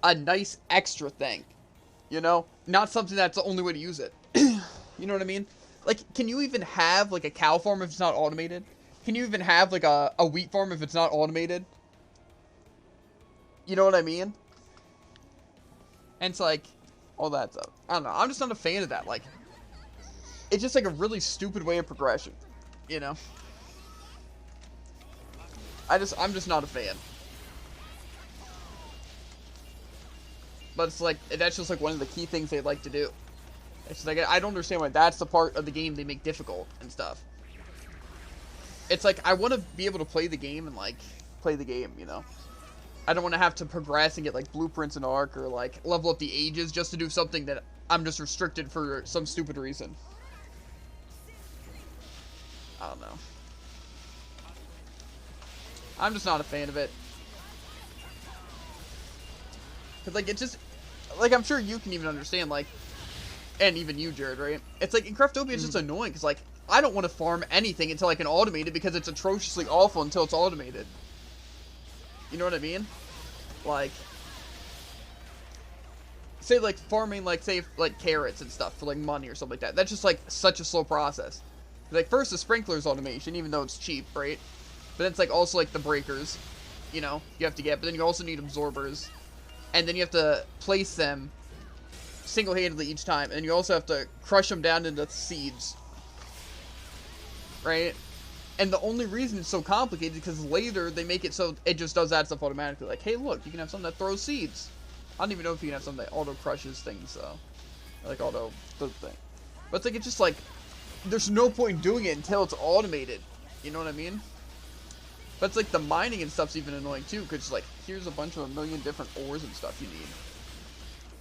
a nice extra thing, you know? Not something that's the only way to use it. You know what I mean? Like, can you even have, like, a cow farm if it's not automated? Can you even have, like, a wheat farm if it's not automated? You know what I mean? And it's like, all that stuff. I don't know. I'm just not a fan of that. Like, it's just like a really stupid way of progression. You know? I'm just not a fan. But it's like, that's just like one of the key things they like to do. It's just like, I don't understand why that's the part of the game they make difficult and stuff. It's like, I want to be able to play the game and, like, play the game, you know? I don't want to have to progress and get, like, blueprints in Ark or, like, level up the ages just to do something that I'm just restricted for some stupid reason. I don't know. I'm just not a fan of it. Because, like, it just, like, I'm sure you can even understand, like, and even you, Jared, right? It's like, in Craftopia, it's just annoying, because, like, I don't want to farm anything until I can automate it, because it's atrociously awful until it's automated. You know what I mean? Like, say, like, farming, like, say, like, carrots and stuff for, like, money or something like that. That's just, like, such a slow process. Like, first, the sprinklers automation, even though it's cheap, right? But then it's, like, also, like, the breakers, you know, you have to get. But then you also need absorbers. And then you have to place them single-handedly each time. And you also have to crush them down into seeds. right? And the only reason it's so complicated is because later they make it so it just does that stuff automatically. Like, hey, look, you can have something that throws seeds. I don't even know if you can have something that auto crushes things, though. Like, auto does the thing. But it's like, it's just like, there's no point in doing it until it's automated. You know what I mean? But it's like the mining and stuff's even annoying, too, because, like, here's a bunch of 1,000,000 different ores and stuff you need.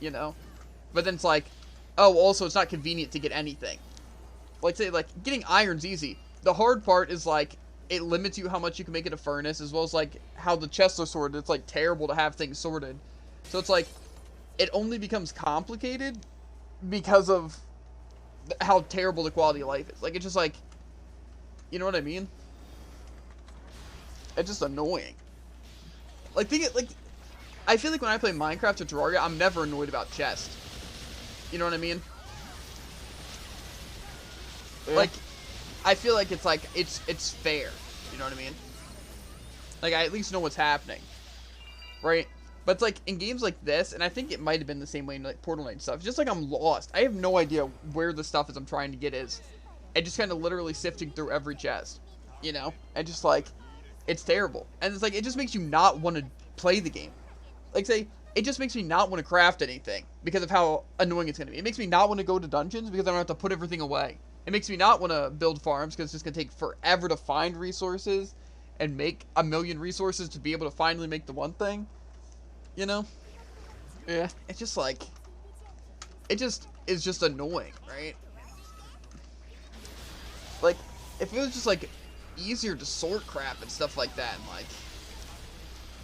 You know? But then it's like, oh, also, it's not convenient to get anything. Like, say, like, getting iron's easy. The hard part is, like, it limits you how much you can make it a furnace, as well as, like, how the chests are sorted. It's, like, terrible to have things sorted. So it's, like, it only becomes complicated because of how terrible the quality of life is. Like, it's just, like, you know what I mean? It's just annoying. Like, I feel like when I play Minecraft or Terraria, I'm never annoyed about chests. You know what I mean? Yeah. Like, I feel like it's like, it's fair. You know what I mean? Like, I at least know what's happening. Right? But it's like, in games like this, and I think it might have been the same way in, like, Portal Knight and stuff, it's just like I'm lost. I have no idea where the stuff is I'm trying to get is. And just kind of literally sifting through every chest. You know? And just like, it's terrible. And it's like, it just makes you not want to play the game. Like, say, it just makes me not want to craft anything because of how annoying it's going to be. It makes me not want to go to dungeons because I don't have to put everything away. It makes me not want to build farms because it's just going to take forever to find resources and make 1,000,000 resources to be able to finally make the one thing. You know? Yeah. It's just like, it just is just annoying, right? Like, if it was just like easier to sort crap and stuff like that, and like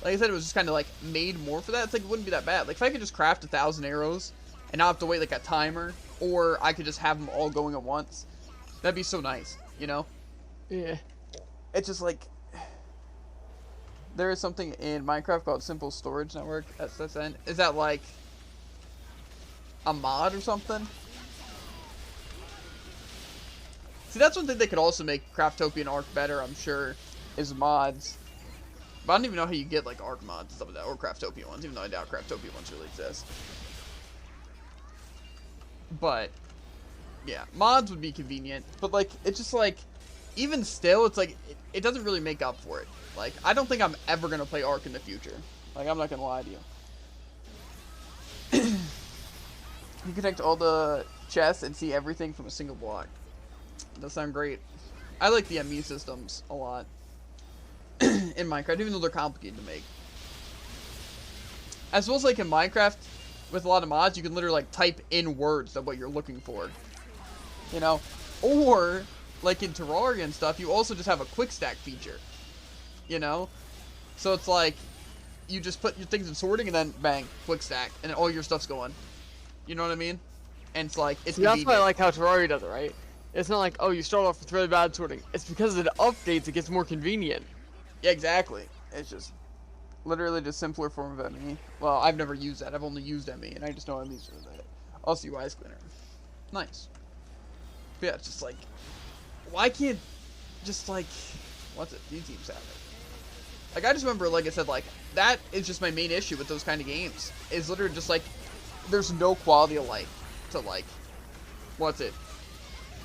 I said, it was just kind of like made more for that, it's like it wouldn't be that bad. Like, if I could just craft 1,000 arrows and not have to wait like a timer, or I could just have them all going at once, that'd be so nice, you know? Yeah. It's just like, there is something in Minecraft called Simple Storage Network, SSN. Is that like a mod or something? See, that's one thing they could also make Craftopia and Ark better, I'm sure, is mods. But I don't even know how you get, like, Ark mods and stuff like that, or Craftopia ones, even though I doubt Craftopia ones really exist. But, yeah, mods would be convenient, but, like, it's just, like, even still, it's, like, it doesn't really make up for it. Like, I don't think I'm ever going to play Ark in the future. Like, I'm not going to lie to you. You connect all the chests and see everything from a single block. That sounds great. I like the ME systems a lot in Minecraft, even though they're complicated to make. As well as, like, in Minecraft, with a lot of mods, you can literally, like, type in words of what you're looking for. You know? Or, like in Terraria and stuff, you also just have a quick stack feature. You know? So it's like, you just put your things in sorting and then bang, quick stack, and all your stuff's going. You know what I mean? And it's like, it's That's why I like how Terraria does it, right? It's not like, oh, you start off with really bad sorting. It's because of the updates, it gets more convenient. Yeah, exactly. It's just literally just simpler form of ME. Well, I've never used that. I've only used ME, and I just know ME's for that. Also, UI's cleaner. Nice. But yeah, it's just like, why can't just like, what's it? These teams have it. Like, I just remember, like I said, like, that is just my main issue with those kind of games. Is literally just like, there's no quality of life to like, what's it?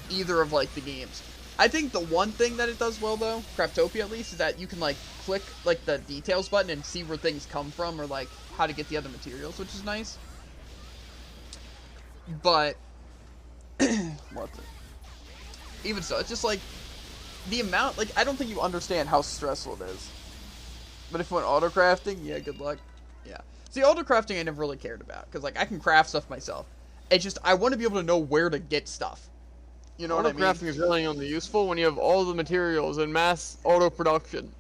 Either of like the games. I think the one thing that it does well though, Craftopia at least, is that you can like click like the details button and see where things come from or like how to get the other materials, which is nice. But what's it? Even so, it's just like the amount, like, I don't think you understand how stressful it is. But if you want auto crafting, yeah, good luck. Yeah. See, auto crafting I never really cared about because like I can craft stuff myself. It's just I want to be able to know where to get stuff. You know what I mean? Auto crafting is really only useful when you have all the materials in mass auto production.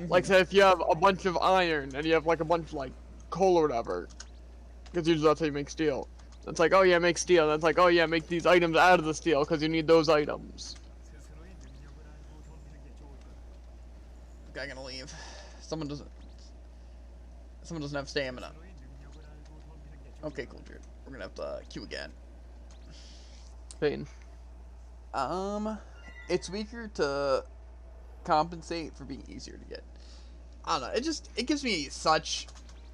Like, say, if you have a bunch of iron and you have like a bunch of like coal or whatever, because usually that's how you make steel. It's like, oh yeah, make steel. That's like, oh yeah, make these items out of the steel because you need those items. Okay, I'm gonna leave. Someone doesn't have stamina. Okay, cool, dude. We're gonna have to queue again. Pain. It's weaker to compensate for being easier to get. I don't know. It gives me such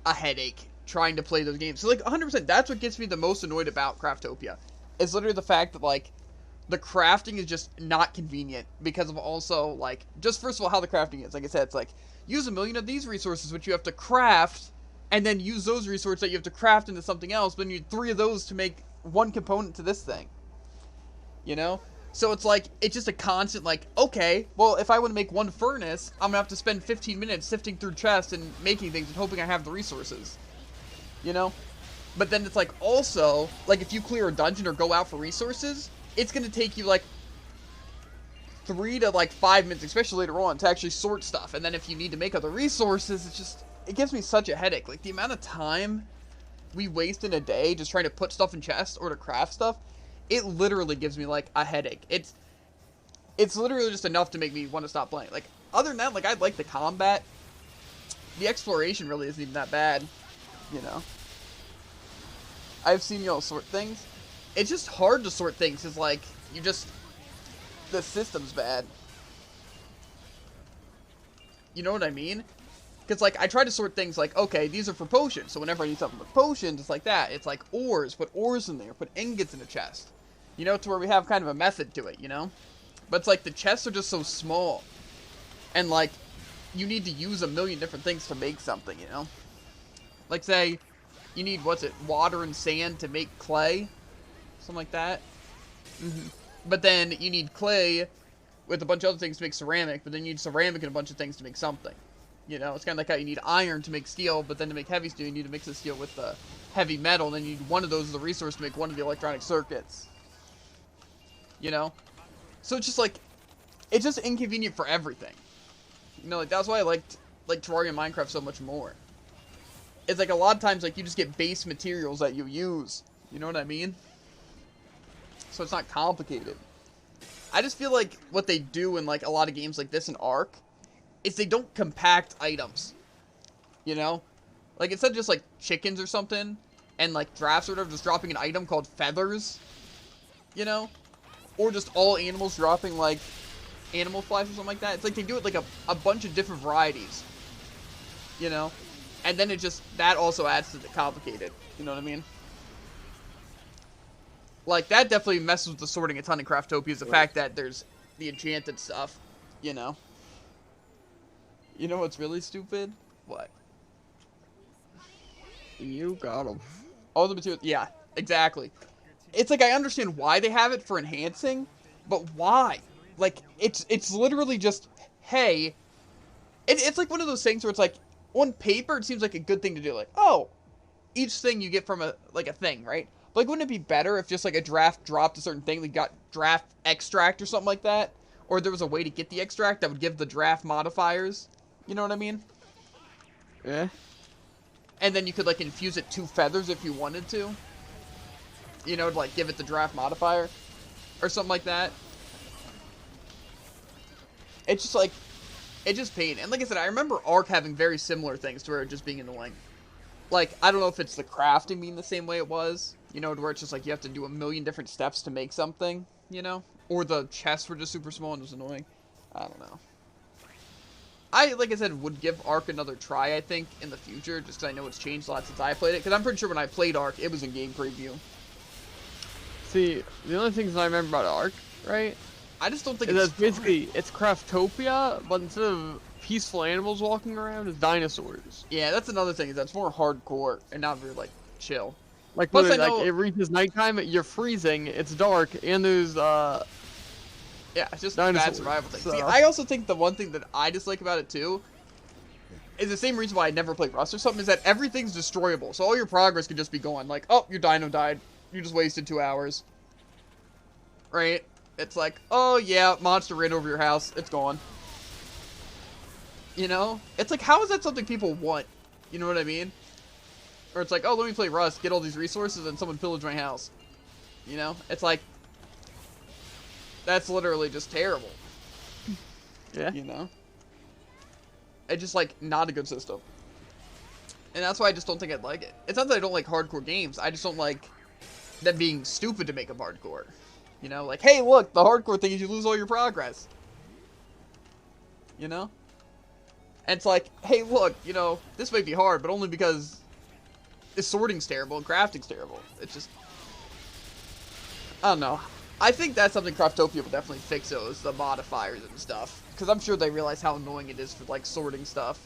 a headache trying to play those games. So like 100%, that's what gets me the most annoyed about Craftopia. Is literally the fact that like the crafting is just not convenient because of also, like, just first of all, how the crafting is. Like I said, it's like, use 1,000,000 of these resources, which you have to craft, and then use those resources that you have to craft into something else, but then you need 3 of those to make one component to this thing. You know? So it's like, it's just a constant, like, okay, well, if I want to make one furnace, I'm going to have to spend 15 minutes sifting through chests and making things and hoping I have the resources. You know? But then it's like, also, like, if you clear a dungeon or go out for resources, it's going to take you, like, 3 to, like, 5 minutes, especially later on, to actually sort stuff. And then if you need to make other resources, it's just, it gives me such a headache. Like, the amount of time we waste in a day just trying to put stuff in chests or to craft stuff, it literally gives me, like, a headache. It's literally just enough to make me want to stop playing. Like, other than that, like, I like the combat. The exploration really isn't even that bad, you know. I've seen y'all sort things. It's just hard to sort things, because, like, you just, the system's bad. You know what I mean? Because, like, I try to sort things like, okay, these are for potions, so whenever I need something with potions, it's like that. It's like ores, put ores in there, put ingots in a chest. You know, to where we have kind of a method to it, you know? But it's like, the chests are just so small. And, like, you need to use 1,000,000 different things to make something, you know? Like, say, you need, water and sand to make clay? Something like that. But then you need clay with a bunch of other things to make ceramic, but then you need ceramic and a bunch of things to make something. You know, it's kind of like how you need iron to make steel, but then to make heavy steel, you need to mix the steel with the heavy metal, and then you need one of those as a resource to make one of the electronic circuits. You know? So it's just like, it's just inconvenient for everything. You know, like, that's why I liked, like, Terraria and Minecraft so much more. It's like, a lot of times, like, you just get base materials that you use. You know what I mean? So it's not complicated. I just feel like what they do in, like, a lot of games like this in Ark is they don't compact items. You know? Like, instead of just, like, chickens or something, and, like, drafts or whatever, just dropping an item called feathers. You know? Or just all animals dropping, like, animal flies or something like that. It's like they do it, like, a bunch of different varieties. You know? And then it just, that also adds to the complicated. You know what I mean? Like, that definitely messes with the sorting a ton in Craftopia, is the fact that there's the enchanted stuff, you know? You know what's really stupid? What? You got him. All the materials, yeah, exactly. It's like, I understand why they have it for enhancing, but why? Like, it's literally just, hey, it's like one of those things where it's like, on paper, it seems like a good thing to do. Like, oh, each thing you get from a thing, right? But, like, wouldn't it be better if just, like, a draft dropped a certain thing, like, got draft extract or something like that? Or there was a way to get the extract that would give the draft modifiers? You know what I mean? Yeah. And then you could, like, infuse it 2 feathers if you wanted to. You know, to, like, give it the draft modifier. Or something like that. It's just, like, it's just pain. And like I said, I remember Ark having very similar things to where it just being annoying. Like, I don't know if it's the crafting being the same way it was. You know, where it's just like you have to do 1,000,000 different steps to make something, you know? Or the chests were just super small and it was annoying. I don't know. I, like I said, would give Ark another try, I think, in the future. Just because I know it's changed a lot since I played it. Because I'm pretty sure when I played Ark, it was in game preview. See, the only things I remember about Ark, right? I just don't think it's it's basically, it's Craftopia, but instead of peaceful animals walking around, it's dinosaurs. Yeah, that's another thing, is that's more hardcore and not very, like, chill. Like, Plus, when it reaches nighttime, you're freezing, it's dark, and there's, yeah, it's just dinosaurs, bad survival thing. so. See, I also think the one thing that I dislike about it, too, is the same reason why I never played Rust or something, is that everything's destroyable. So all your progress could just be going, like, oh, your dino died. You just wasted 2 hours. Right? It's like, oh, yeah, monster ran over your house. It's gone. You know? It's like, how is that something people want? You know what I mean? Or it's like, oh, let me play Rust, get all these resources, and someone pillage my house. You know? It's like, that's literally just terrible. Yeah. You know? It's just, like, not a good system. And that's why I just don't think I'd like it. It's not that I don't like hardcore games. I just don't like them being stupid to make them hardcore. You know? Like, hey, look, the hardcore thing is you lose all your progress. You know? And it's like, hey, look, you know, this might be hard, but only because the sorting's terrible and crafting's terrible. It's just, I don't know. I think that's something Craftopia will definitely fix, though, is the modifiers and stuff. Because I'm sure they realize how annoying it is for, like, sorting stuff.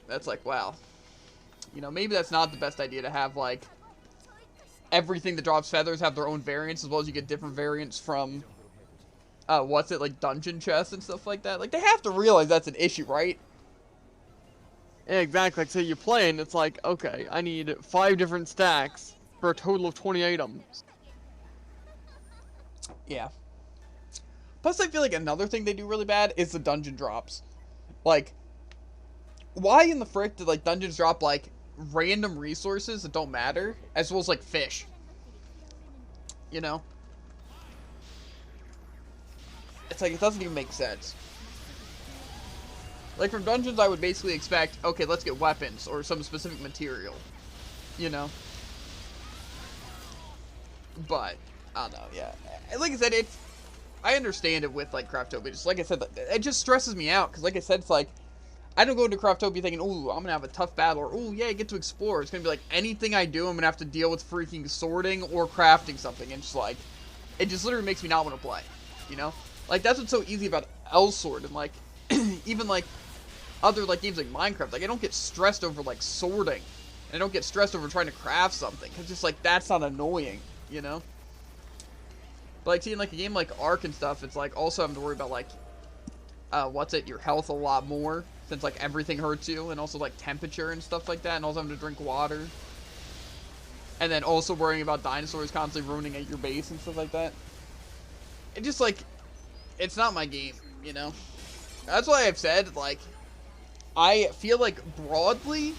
That's like, wow. You know, maybe that's not the best idea to have, like, everything that drops feathers have their own variants, as well as you get different variants from, like, dungeon chests and stuff like that. Like, they have to realize that's an issue, right? Yeah, exactly. Like, so you play and it's like, okay, I need 5 different stacks for a total of 20 items. Yeah. Plus, I feel like another thing they do really bad is the dungeon drops. Like, why in the frick did, like, dungeons drop, like, random resources that don't matter, as well as, like, fish? You know? It's like, it doesn't even make sense. Like, from dungeons, I would basically expect, okay, let's get weapons, or some specific material. You know? But, I don't know, yeah. Like I said, I understand it with, like, Craftopia. Just like I said, it just stresses me out. Because, like I said, it's like, I don't go into Craftopia thinking, ooh, I'm going to have a tough battle. Or, ooh, yeah, I get to explore. It's going to be like, anything I do, I'm going to have to deal with freaking sorting or crafting something. And just, like, it just literally makes me not want to play. You know? Like, that's what's so easy about L-Sword. And, like, even, like, other, like, games like Minecraft. Like, I don't get stressed over, like, sorting. And I don't get stressed over trying to craft something. Because just, like, that's not annoying. You know? But, like, seeing, like, a game like Ark and stuff, it's, like, also having to worry about, like, your health a lot more, since, like, everything hurts you, and also, like, temperature and stuff like that, and also having to drink water. And then also worrying about dinosaurs constantly ruining at your base and stuff like that. It just, like, it's not my game, you know? That's why I've said, like, I feel like, broadly,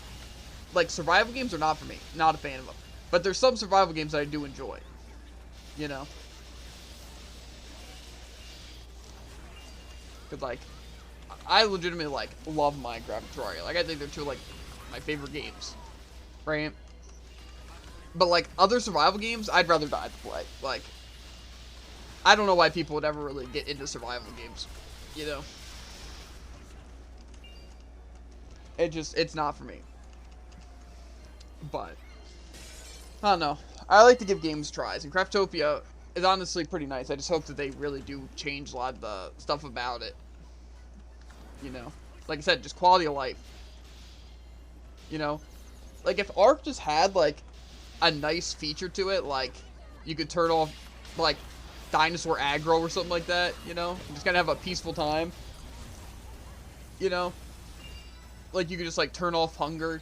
like, survival games are not for me. Not a fan of them. But there's some survival games that I do enjoy. You know? Because, like, I legitimately, like, love Minecraft and Terraria. Like, I think they're two, like, my favorite games. Right? But, like, other survival games, I'd rather die to play. Like, I don't know why people would ever really get into survival games. You know? It's not for me. But, I don't know. I like to give games tries, and Craftopia is honestly pretty nice. I just hope that they really do change a lot of the stuff about it. You know? Like I said, just quality of life. You know? Like, if Ark just had, like, a nice feature to it, like, you could turn off, like, dinosaur aggro or something like that, you know? And just kind of have a peaceful time. You know? Like, you could just, like, turn off hunger,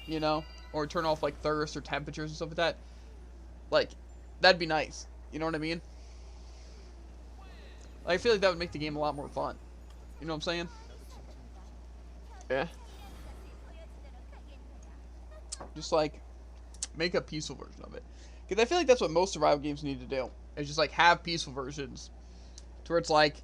you know? Or turn off, like, thirst or temperatures and stuff like that. Like, that'd be nice. You know what I mean? Like, I feel like that would make the game a lot more fun. You know what I'm saying? Yeah. Just, like, make a peaceful version of it. Because I feel like that's what most survival games need to do. Is just, like, have peaceful versions. To where it's, like,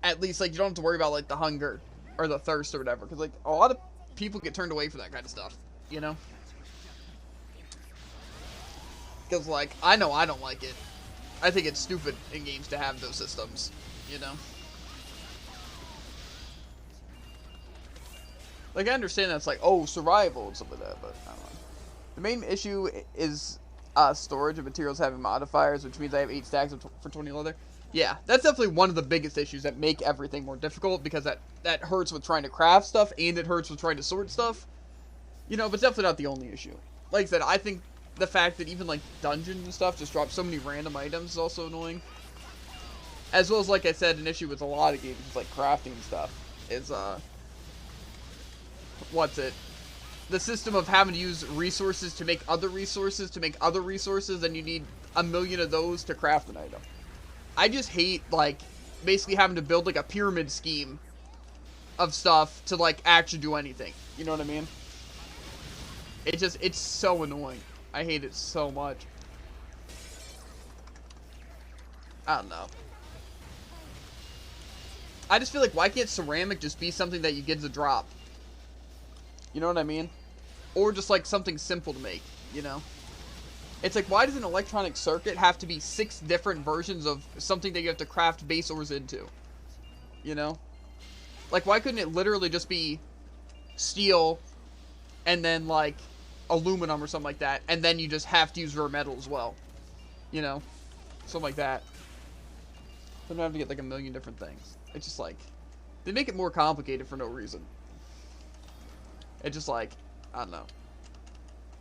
at least, like, you don't have to worry about, like, the hunger or the thirst or whatever. Because, like, a lot of people get turned away for that kind of stuff. You know? Because, like, I know I don't like it. I think it's stupid in games to have those systems. You know? Like, I understand that's like, oh, survival and stuff like that, but I don't know. The main issue is storage of materials having modifiers, which means I have 8 stacks for 20 leather. Yeah, that's definitely one of the biggest issues that make everything more difficult, because that hurts with trying to craft stuff, and it hurts with trying to sort stuff. You know, but it's definitely not the only issue. Like I said, I think the fact that even, like, dungeons and stuff just drop so many random items is also annoying. As well as, like I said, an issue with a lot of games, like crafting and stuff, is, the system of having to use resources to make other resources to make other resources, and you need a million of those to craft an item. I just hate, like, basically having to build, like, a pyramid scheme of stuff to, like, actually do anything. You know what I mean? It's so annoying. I hate it so much. I don't know. I just feel like, why can't ceramic just be something that you get as a drop? You know what I mean? Or just, like, something simple to make, you know? It's like, why does an electronic circuit have to be 6 different versions of something that you have to craft base ores into? You know? Like, why couldn't it literally just be steel and then, like, aluminum or something like that, and then you just have to use rare metal as well? You know? Something like that. They don't have to get like a million different things. It's just like, they make it more complicated for no reason. It's just like, I don't know.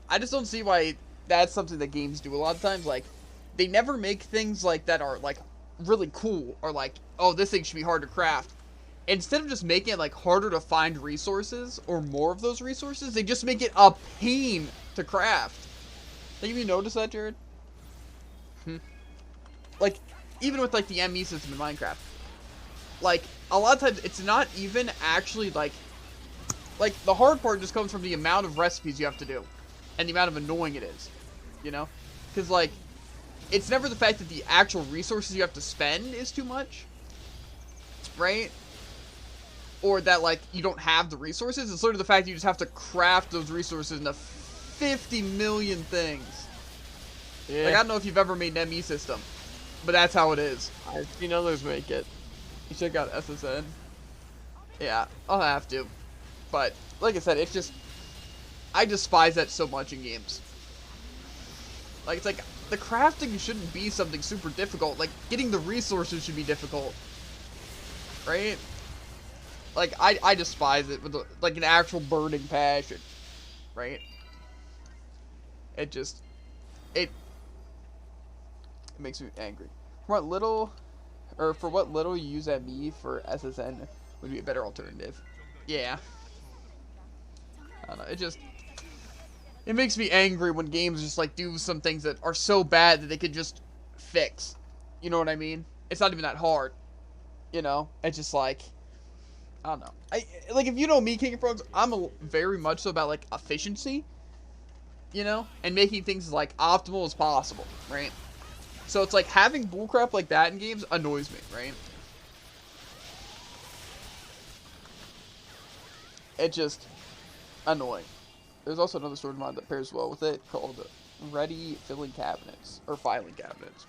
I just don't see why that's something that games do a lot of times. Like, they never make things like that are like really cool or like, oh, this thing should be hard to craft. Instead of just making it like harder to find resources or more of those resources, they just make it a pain to craft. Like, have you noticed that, Jared? Like, even with like the ME system in Minecraft, like a lot of times it's not even actually like the hard part just comes from the amount of recipes you have to do and the amount of annoying it is, you know? Because like, it's never the fact that the actual resources you have to spend is too much, right? Or that like you don't have the resources. It's sort of the fact that you just have to craft those resources into 50 million things. Yeah. Like, I don't know if you've ever made an ME system, but that's how it is. I've seen others make it. You check out SSN. Yeah, I'll have to. But, like I said, it's just, I despise that so much in games. Like, it's like, the crafting shouldn't be something super difficult. Like, getting the resources should be difficult. Right? Like, I despise it with, like, an actual burning passion. Right? It just, it makes me angry. For what little you use ME for SSN would be a better alternative. Yeah. I don't know, it makes me angry when games just like do some things that are so bad that they could just fix. You know what I mean? It's not even that hard. You know? It's just like, I don't know. Like, if you know me, King of Frogs, I'm very much so about like efficiency. You know? And making things like optimal as possible, right? So it's like having bullcrap like that in games annoys me, right? It's just annoying. There's also another sort of mod that pairs well with it called Ready Filling Cabinets or Filing Cabinets.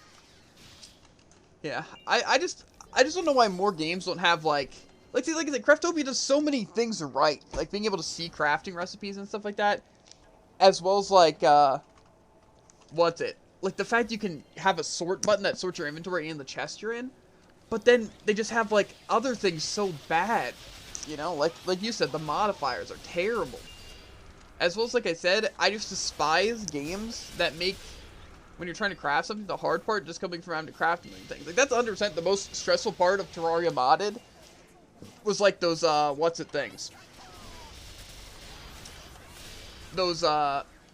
Yeah, I just don't know why more games don't have like I said, Craftopia does so many things right, like being able to see crafting recipes and stuff like that, as well as like what's it? Like, the fact you can have a sort button that sorts your inventory and the chest you're in, but then they just have, like, other things so bad, you know? Like you said, the modifiers are terrible. As well as, like I said, I just despise games that make, when you're trying to craft something, the hard part just coming from having to craft things. Like, that's 100% the most stressful part of Terraria Modded, was, like, those, things? Those,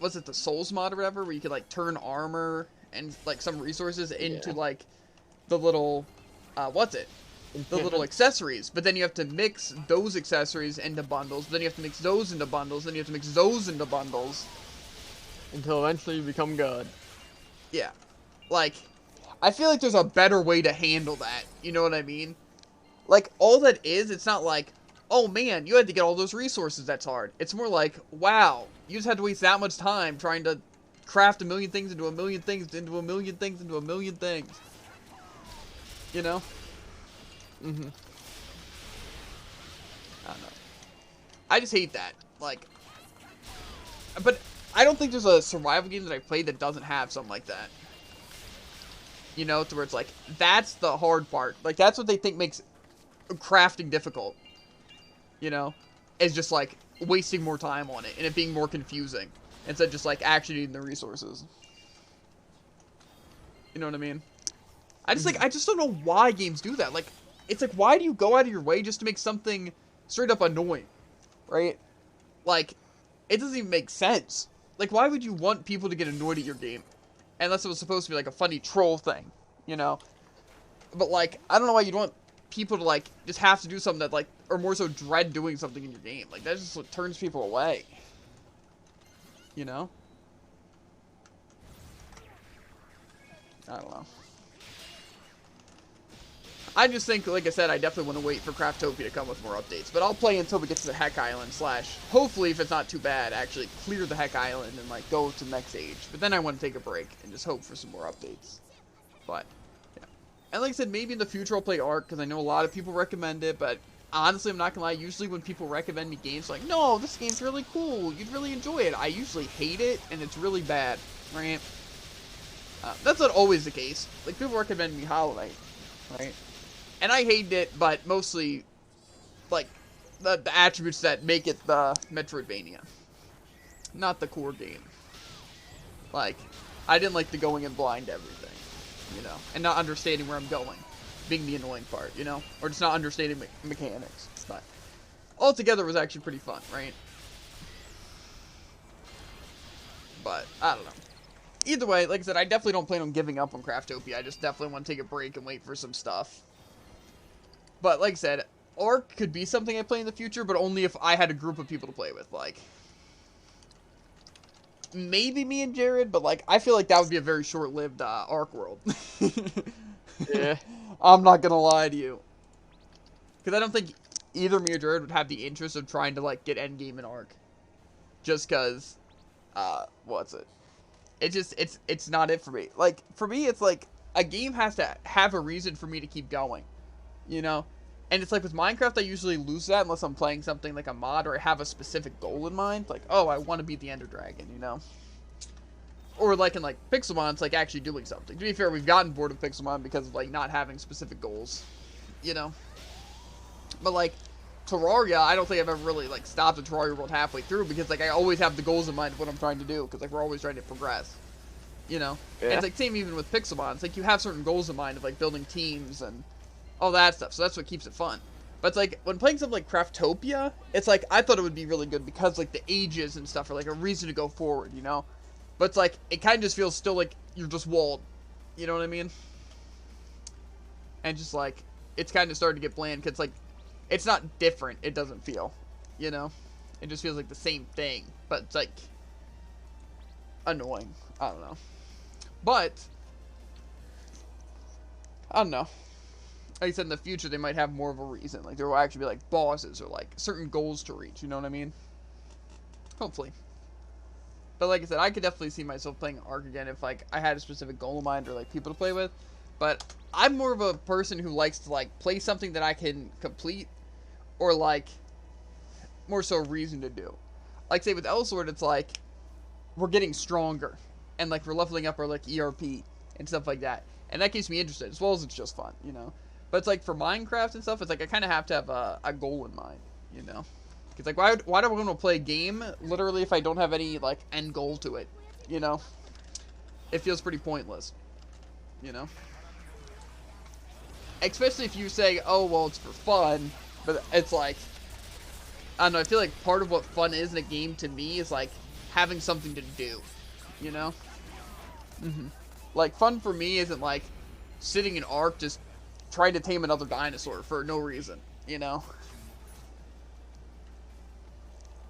was it the Souls mod or whatever, where you could like turn armor and like some resources into like the little the little accessories, but then you have to mix those accessories into bundles, then you have to mix those into bundles, then you have to mix those into bundles until eventually you become God. Yeah, like, I feel like there's a better way to handle that, you know what I mean? Like, all that is, it's not like, oh man, you had to get all those resources, that's hard. It's more like, wow, you just had to waste that much time trying to craft a million things into a million things into a million things into a million things. You know? Mm-hmm. I don't know. I just hate that. Like, but I don't think there's a survival game that I've played that doesn't have something like that. You know, to where it's like, that's the hard part. Like, that's what they think makes crafting difficult. You know? Is just like wasting more time on it and it being more confusing instead of just like actually needing the resources. You know what I mean? I just don't know why games do that. Like, it's like, why do you go out of your way just to make something straight up annoying? Right? Like, it doesn't even make sense. Like, why would you want people to get annoyed at your game? Unless it was supposed to be like a funny troll thing, you know? But like, I don't know why you'd want people to like just have to do something that like, or more so dread doing something in your game. Like, that just what turns people away. You know? I don't know. I just think, like I said, I definitely want to wait for Craftopia to come with more updates. But I'll play until we get to the Heck Island / hopefully, if it's not too bad, actually clear the Heck Island and like go to the next age. But then I want to take a break and just hope for some more updates. But, yeah. And like I said, maybe in the future I'll play Ark, because I know a lot of people recommend it, but honestly, I'm not gonna lie, usually when people recommend me games, like, no, this game's really cool, you'd really enjoy it, I usually hate it, and it's really bad, right? That's not always the case. Like, people recommend me Hollow Knight, right? And I hated it, but mostly, like, the attributes that make it the Metroidvania. Not the core game. Like, I didn't like the going in blind everything, you know? And not understanding where I'm going being the annoying part, you know? Or just not understanding mechanics. But altogether, it was actually pretty fun, right? But, I don't know. Either way, like I said, I definitely don't plan on giving up on Craftopia. I just definitely want to take a break and wait for some stuff. But, like I said, Ark could be something I play in the future, but only if I had a group of people to play with. Like, maybe me and Jared, but, like, I feel like that would be a very short-lived Ark world. Yeah. I'm not gonna lie to you. Because I don't think either me or Jared would have the interest of trying to, like, get endgame in Ark. Just because, what's it? It's not it for me. Like, for me, it's like, a game has to have a reason for me to keep going, you know? And it's like, with Minecraft, I usually lose that unless I'm playing something like a mod or I have a specific goal in mind. Like, oh, I want to beat the Ender Dragon, you know? Or like in, like, Pixelmon, it's like actually doing something. To be fair, we've gotten bored of Pixelmon because of, like, not having specific goals, you know? But, like, Terraria, I don't think I've ever really, like, stopped a Terraria world halfway through because, like, I always have the goals in mind of what I'm trying to do because, like, we're always trying to progress, you know? Yeah. And it's, like, same even with Pixelmon. It's, like, you have certain goals in mind of, like, building teams and all that stuff, so that's what keeps it fun. But it's, like, when playing something like Craftopia, it's, like, I thought it would be really good because, like, the ages and stuff are, like, a reason to go forward, you know? But it's, like, it kind of just feels still like you're just walled, you know what I mean? And just, like, it's kind of starting to get bland because, like, it's not different, it doesn't feel, you know? It just feels like the same thing, but it's, like, annoying. I don't know. But, I don't know. Like I said, in the future, they might have more of a reason. Like, there will actually be, like, bosses or, like, certain goals to reach, you know what I mean? Hopefully. But, like I said, I could definitely see myself playing Ark again if, like, I had a specific goal in mind or, like, people to play with. But I'm more of a person who likes to, like, play something that I can complete or, like, more so a reason to do. Like, say, with Elsword, it's like, we're getting stronger. And, like, we're leveling up our, like, ERP and stuff like that. And that keeps me interested, as well as it's just fun, you know? But it's like, for Minecraft and stuff, it's like, I kind of have to have a goal in mind, you know? Because, like, why do I want to play a game, literally, if I don't have any, like, end goal to it, you know? It feels pretty pointless, you know? Especially if you say, oh, well, it's for fun, but it's like, I don't know, I feel like part of what fun is in a game to me is, like, having something to do, you know? Like, fun for me isn't, like, sitting in Ark just trying to tame another dinosaur for no reason, you know?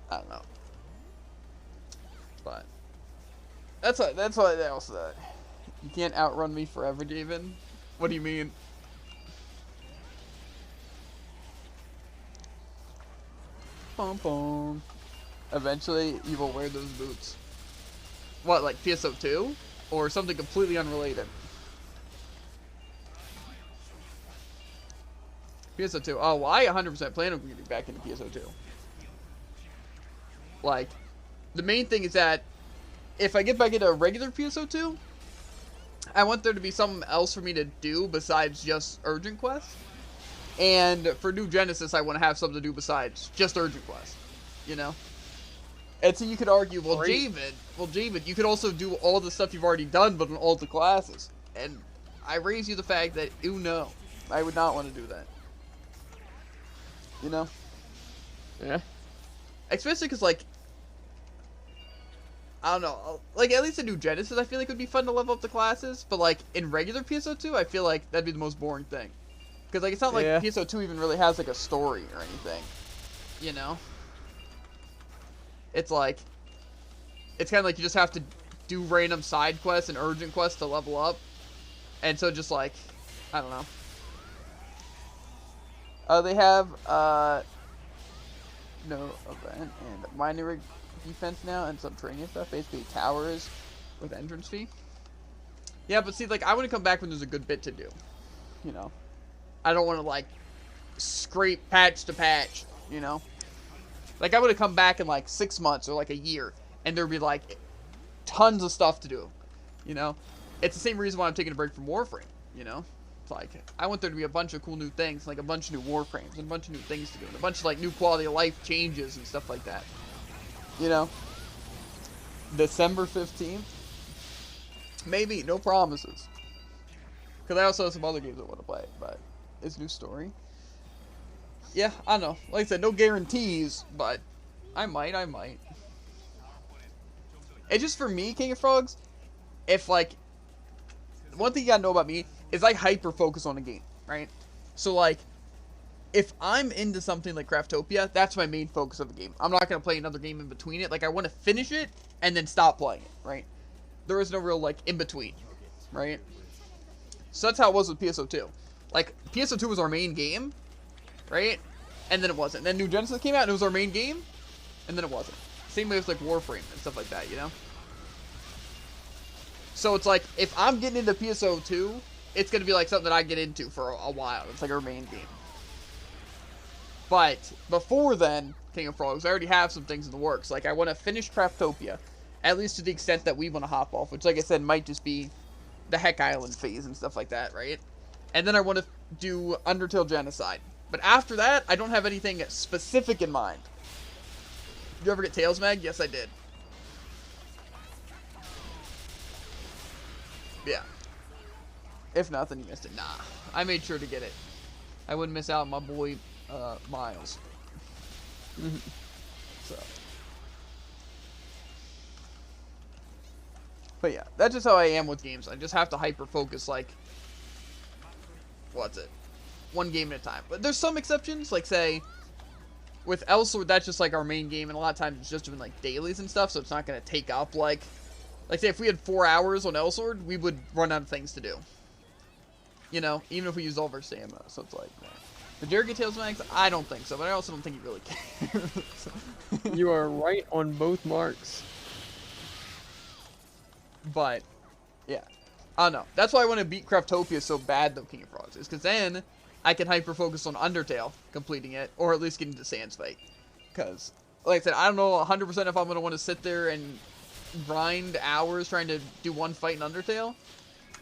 I don't know. But that's what else said. You can't outrun me forever, David. What do you mean? Bum bum. Eventually, you will wear those boots. What, like PSO2? Or something completely unrelated? PSO2. Oh, well, I 100% plan on getting back into PSO2. Like, the main thing is that if I get back into a regular PSO2, I want there to be something else for me to do besides just urgent quests. And for New Genesis, I want to have something to do besides just urgent quests, you know? And so you could argue, well, Javid, you could also do all the stuff you've already done, but in all the classes. And I raise you the fact that, no, I would not want to do that. You know? Yeah. Especially because, like, I don't know, like, at least in New Genesis, I feel like it would be fun to level up the classes, but, like, in regular PSO2, I feel like that'd be the most boring thing. Because, like, it's not like PSO2 even really has, like, a story or anything, you know? It's like, it's kind of like you just have to do random side quests and urgent quests to level up, and so just, like, I don't know. They have, no event and mining defense now and subterranean stuff, basically towers with entrance fee. Yeah, but see, like, I want to come back when there's a good bit to do, you know? I don't want to, like, scrape patch to patch, you know? Like, I would have come back in, like, 6 months or, like, a year, and there'd be, like, tons of stuff to do, you know? it's the same reason why I'm taking a break from Warframe, you know? It's like, I want there to be a bunch of cool new things, like a bunch of new Warframes, and a bunch of new things to do, and a bunch of, like, new quality of life changes and stuff like that. You know? December 15th? Maybe, no promises. Because I also have some other games I want to play, but it's a new story. Yeah, I don't know. Like I said, no guarantees, but I might. It's just for me, King of Frogs, if, like, one thing you gotta know about me is I hyper-focus on a game, right? So, like, if I'm into something like Craftopia, that's my main focus of the game. I'm not gonna play another game in between it. Like, I want to finish it and then stop playing it, right? There is no real, like, in-between, right? So that's how it was with PSO2. Like, PSO2 was our main game, right? And then it wasn't. Then New Genesis came out and it was our main game, and then it wasn't. Same way with, like, Warframe and stuff like that, you know? So it's like, if I'm getting into PSO2, it's going to be like something that I get into for a while. It's like our main game. But before then, King of Frogs, I already have some things in the works. Like, I want to finish Craftopia, at least to the extent that we want to hop off, which, like I said, might just be the Heck Island phase and stuff like that, right? And then I want to do Undertale Genocide. But after that, I don't have anything specific in mind. Did you ever get Tails Mag? Yes, I did. Yeah. If not, then you missed it. Nah. I made sure to get it. I wouldn't miss out on my boy, Miles. So. But yeah, that's just how I am with games. I just have to hyper-focus, like, what's it? One game at a time. But there's some exceptions, like, say, with Elsword, that's just, like, our main game, and a lot of times it's just doing, like, dailies and stuff, so it's not going to take up, like, say, if we had 4 hours on Elsword, we would run out of things to do. You know, even if we used all of our stamina, so it's like, man. Did Jared get Tails Max? I don't think so, but I also don't think he really cares. You are right on both marks. But, yeah. I don't know. That's why I want to beat Craftopia so bad, though, King of Frogs. Is because then I can hyper-focus on Undertale, completing it, or at least getting to Sans Fight. Because, like I said, I don't know 100% if I'm going to want to sit there and grind hours trying to do one fight in Undertale,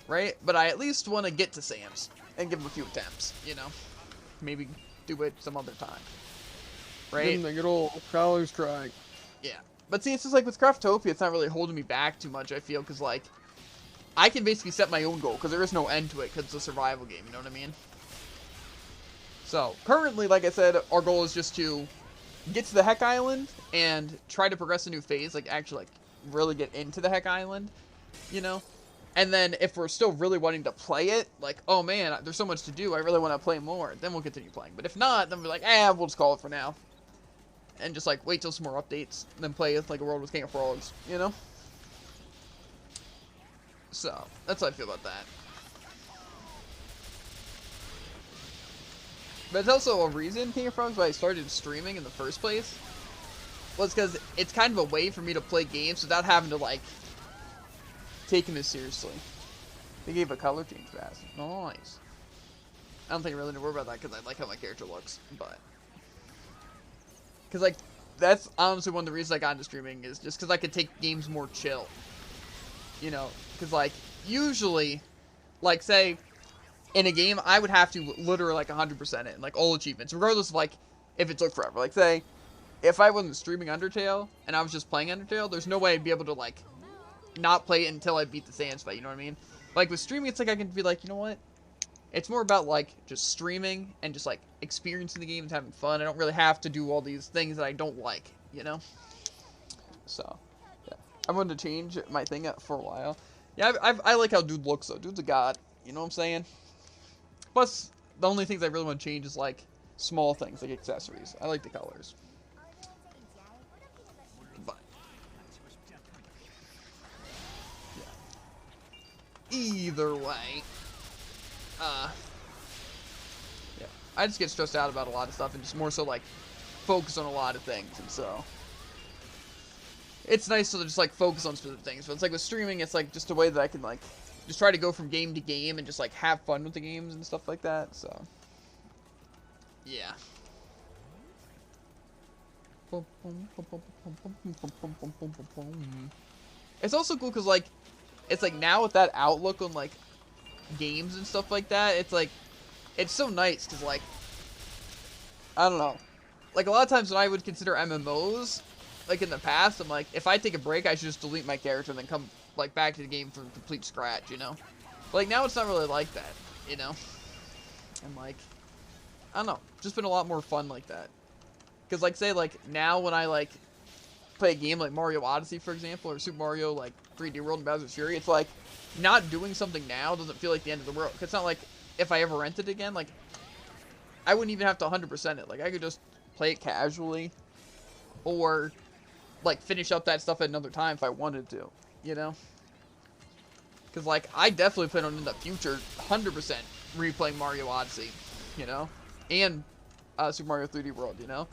right? But I at least want to get to Sans and give him a few attempts, you know? Maybe do it some other time, right? Give him the good old Prowler's Strike. Yeah. But see, it's just like with Craftopia, it's not really holding me back too much, I feel, because, like, I can basically set my own goal, because there is no end to it, because it's a survival game, you know what I mean? So, currently, like I said, our goal is just to get to the Heck Island and try to progress a new phase, like, actually, like, really get into the Heck Island, you know? And then, if we're still really wanting to play it, like, oh man, there's so much to do, I really want to play more, then we'll continue playing. But if not, then we're like, we'll just call it for now. And just, like, wait till some more updates, and then play, like, a world with King of Frogs, you know? So, that's how I feel about that. But it's also a reason, King of Frogs, why I started streaming in the first place. Was because it's kind of a way for me to play games without having to, like, take them as seriously. They gave a color change fast. Nice. I don't think I really need to worry about that because I like how my character looks, but... Because, like, that's honestly one of the reasons I got into streaming is just because I could take games more chill. You know, because, like, usually, like, say, in a game, I would have to literally, like, 100% it, like, all achievements, regardless of, like, if it took forever. Like, say, if I wasn't streaming Undertale, and I was just playing Undertale, there's no way I'd be able to, like, not play it until I beat the Sans fight, you know what I mean? Like, with streaming, it's like I can be like, you know what? It's more about, like, just streaming and just, like, experiencing the game and having fun. I don't really have to do all these things that I don't like, you know? So, yeah. I wanted to change my thing up for a while. Yeah, I like how dude looks, though. Dude's a god. You know what I'm saying? Plus, the only things I really want to change is, like, small things, like accessories. I like the colors. But, yeah. Either way, yeah, I just get stressed out about a lot of stuff and just more so, like, focus on a lot of things, and so it's nice to just, like, focus on specific things. But it's like with streaming, it's like just a way that I can, like, just try to go from game to game and just, like, have fun with the games and stuff like that, so yeah. It's also cool because, like, it's like now with that outlook on like games and stuff like that, it's like it's so nice because like I don't know, like a lot of times when I would consider MMOs, like in the past, I'm like if I take a break, I should just delete my character and then come like back to the game from complete scratch, you know. But, like now it's not really like that, you know. And like I don't know, just been a lot more fun like that. Because like say like now when I like play a game like Mario Odyssey, for example, or Super Mario like 3D World and Bowser's Fury, it's like not doing something now doesn't feel like the end of the world. 'Cause it's not like if I ever rent it again, like I wouldn't even have to 100% it. Like I could just play it casually, or like finish up that stuff at another time if I wanted to, you know. Because like I definitely plan on in the future 100% replaying Mario Odyssey, you know, and Super Mario 3D World, you know.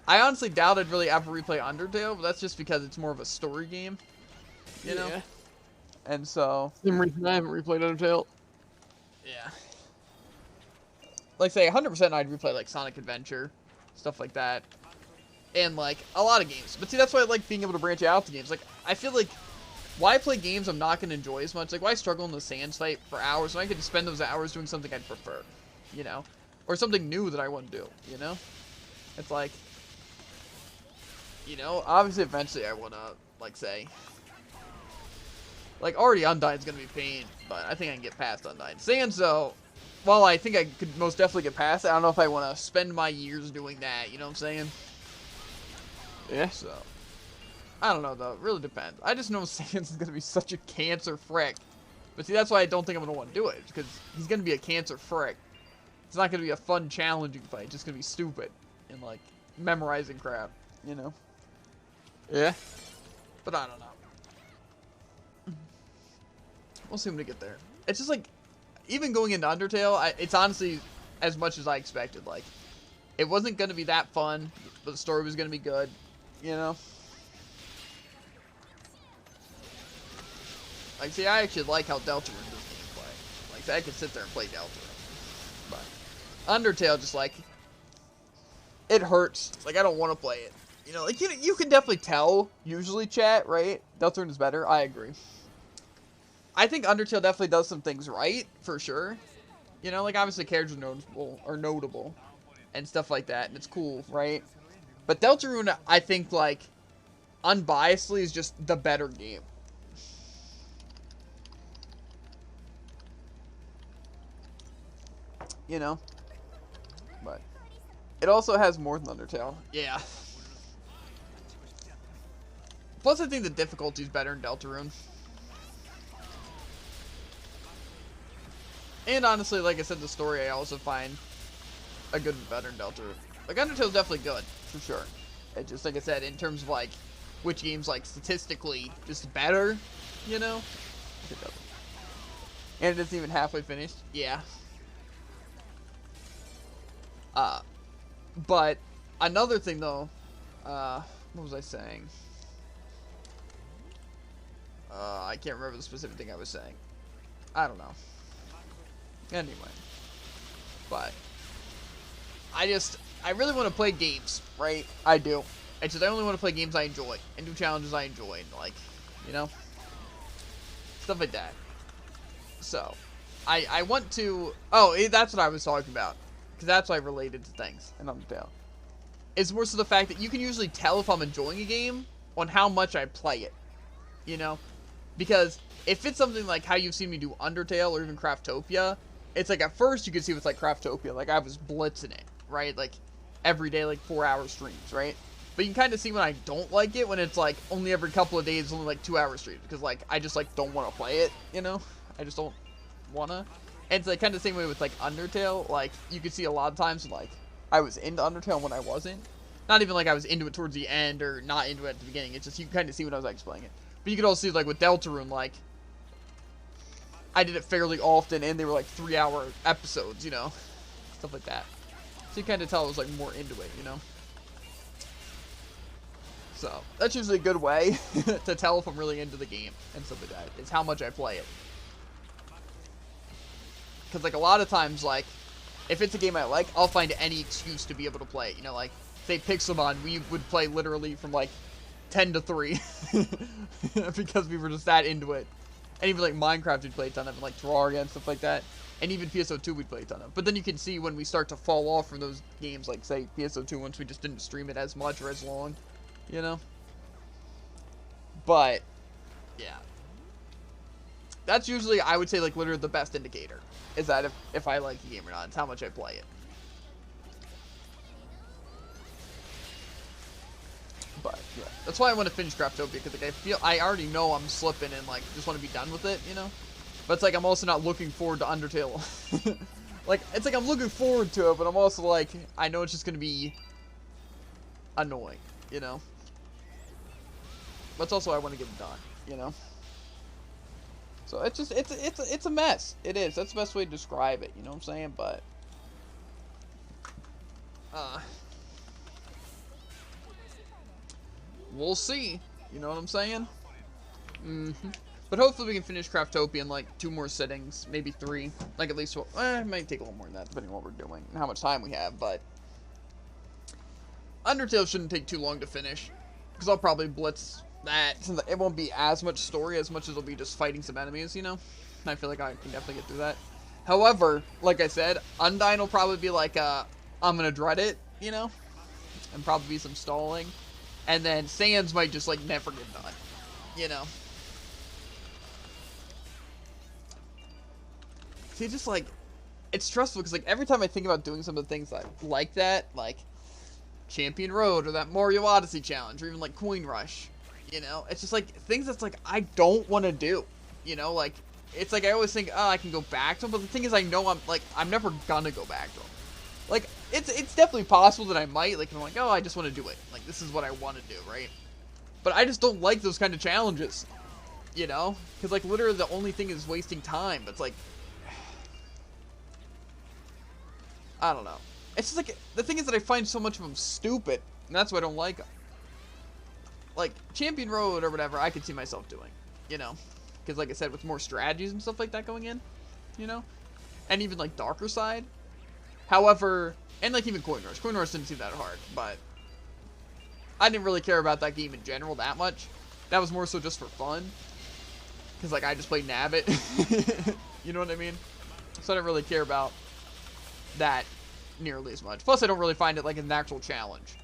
I honestly doubt I'd really ever replay Undertale, but that's just because it's more of a story game, you know? And so... Same reason I haven't replayed Undertale. Yeah. Like, say, 100% I'd replay, like, Sonic Adventure, stuff like that. And, like, a lot of games. But see, that's why I like being able to branch out to games. Like, I feel like, why play games I'm not going to enjoy as much? Like, why struggle in the sand site for hours when I could spend those hours doing something I'd prefer, you know? Or something new that I want to do, you know? It's like... You know, obviously eventually I want to, like, say... Like, already Undyne's going to be pain, but I think I can get past Undyne. Sans, though, while I think I could most definitely get past it, I don't know if I want to spend my years doing that, you know what I'm saying? Yeah. So, I don't know, though. It really depends. I just know Sans is going to be such a cancer frick. But see, that's why I don't think I'm going to want to do it, because he's going to be a cancer frick. It's not going to be a fun, challenging fight. It's just going to be stupid and, like, memorizing crap, you know? Yeah. But I don't know. We'll see when we get there. It's just like, even going into Undertale, it's honestly as much as I expected. Like, it wasn't going to be that fun, but the story was going to be good, you know? Like, see, I actually like how Deltarune does gameplay. Like, I could sit there and play Deltarune. But Undertale, just like, it hurts. Like, I don't want to play it. You know, like, you can definitely tell, usually, chat, right? Deltarune is better. I agree. I think Undertale definitely does some things right, for sure. You know, like, obviously, characters are notable, and stuff like that, and it's cool, right? But Deltarune, I think, like, unbiasedly, is just the better game. You know? But it also has more than Undertale. Yeah. Plus, I think the difficulty is better in Deltarune. And honestly, like I said, the story I also find a good and better in Deltarune. Like, Undertale's definitely good, for sure. It just, like I said, in terms of, like, which game's, like, statistically just better, you know? And it isn't even halfway finished. Yeah. But another thing, though, what was I saying? I can't remember the specific thing I was saying. I don't know. Anyway. But I really want to play games, right? I do. It's just I only want to play games I enjoy and do challenges I enjoy and, like, you know, stuff like that. So I want to, that's what I was talking about, because that's why I related to things in Undertale. It's more so the fact that you can usually tell if I'm enjoying a game on how much I play it, you know? Because if it's something like how you've seen me do Undertale or even Craftopia, it's like at first you can see with like Craftopia, like I was blitzing it, right? Like every day, like 4-hour streams, right? But you can kind of see when I don't like it, when it's like only every couple of days, only like 2-hour streams, because like I just like don't want to play it, you know? I just don't wanna. And it's like kind of the same way with like Undertale. Like you could see a lot of times like I was into Undertale when I wasn't. Not even like I was into it towards the end or not into it at the beginning. It's just you kind of see when I was like playing it. But you could also see, like, with Deltarune, like, I did it fairly often, and they were, like, 3-hour episodes, you know? Stuff like that. So you kind of tell I was, like, more into it, you know? So, that's usually a good way to tell if I'm really into the game and stuff like that. It's how much I play it. Because, like, a lot of times, like, if it's a game I like, I'll find any excuse to be able to play it. You know, like, say Pixelmon, we would play literally from, like, 10 to 3 because we were just that into it And even like Minecraft we'd play a ton of, and like Terraria and stuff like that. And even PSO2 we'd play a ton of. But then you can see when we start to fall off from those games, like say PSO2, once we just didn't stream it as much or as long, you know? But, yeah. That's usually, I would say, like literally the best indicator. Is that if I like the game or not. It's how much I play it. But, yeah. That's why I want to finish Craftopia, because like, I already know I'm slipping and like just want to be done with it, you know? But it's like I'm also not looking forward to Undertale. Like, it's like I'm looking forward to it, but I'm also like, I know it's just going to be annoying, you know? But it's also I want to get it done, you know? So it's just, it's a mess. It is. That's the best way to describe it, you know what I'm saying? But, we'll see, you know what I'm saying? Mm-hmm. But hopefully we can finish Craftopia in like 2 more sittings, maybe 3. Like at least, it might take a little more than that, depending on what we're doing and how much time we have. But Undertale shouldn't take too long to finish, because I'll probably blitz that. It won't be as much story as much as it'll be just fighting some enemies, you know? And I feel like I can definitely get through that. However, like I said, Undyne will probably be like, I'm gonna dread it, you know? And probably be some stalling. And then Sans might just like never get done, you know? See, just like, it's stressful because like every time I think about doing some of the things like that, like Champion Road or that Mario Odyssey challenge, or even like Coin Rush, you know, it's just like things that's like I don't want to do, you know, like it's like I always think, oh, I can go back to them, but the thing is, I know I'm never gonna go back to them. Like it's definitely possible that I might, like I'm like, oh, I just want to do it, like this is what I want to do, right? But I just don't like those kind of challenges, you know, because like literally the only thing is wasting time. But it's like, I don't know. It's just like, the thing is that I find so much of them stupid, and that's why I don't like them. Like, Champion Road or whatever, I could see myself doing, you know? Because, like I said, with more strategies and stuff like that going in, you know? And even, like, Darker Side. However, and, like, even Coin Rush. Coin Rush didn't seem that hard, but I didn't really care about that game in general that much. That was more so just for fun. Because, like, I just played Nabbit. You know what I mean? So I didn't really care about that nearly as much. Plus, I don't really find it like an actual challenge,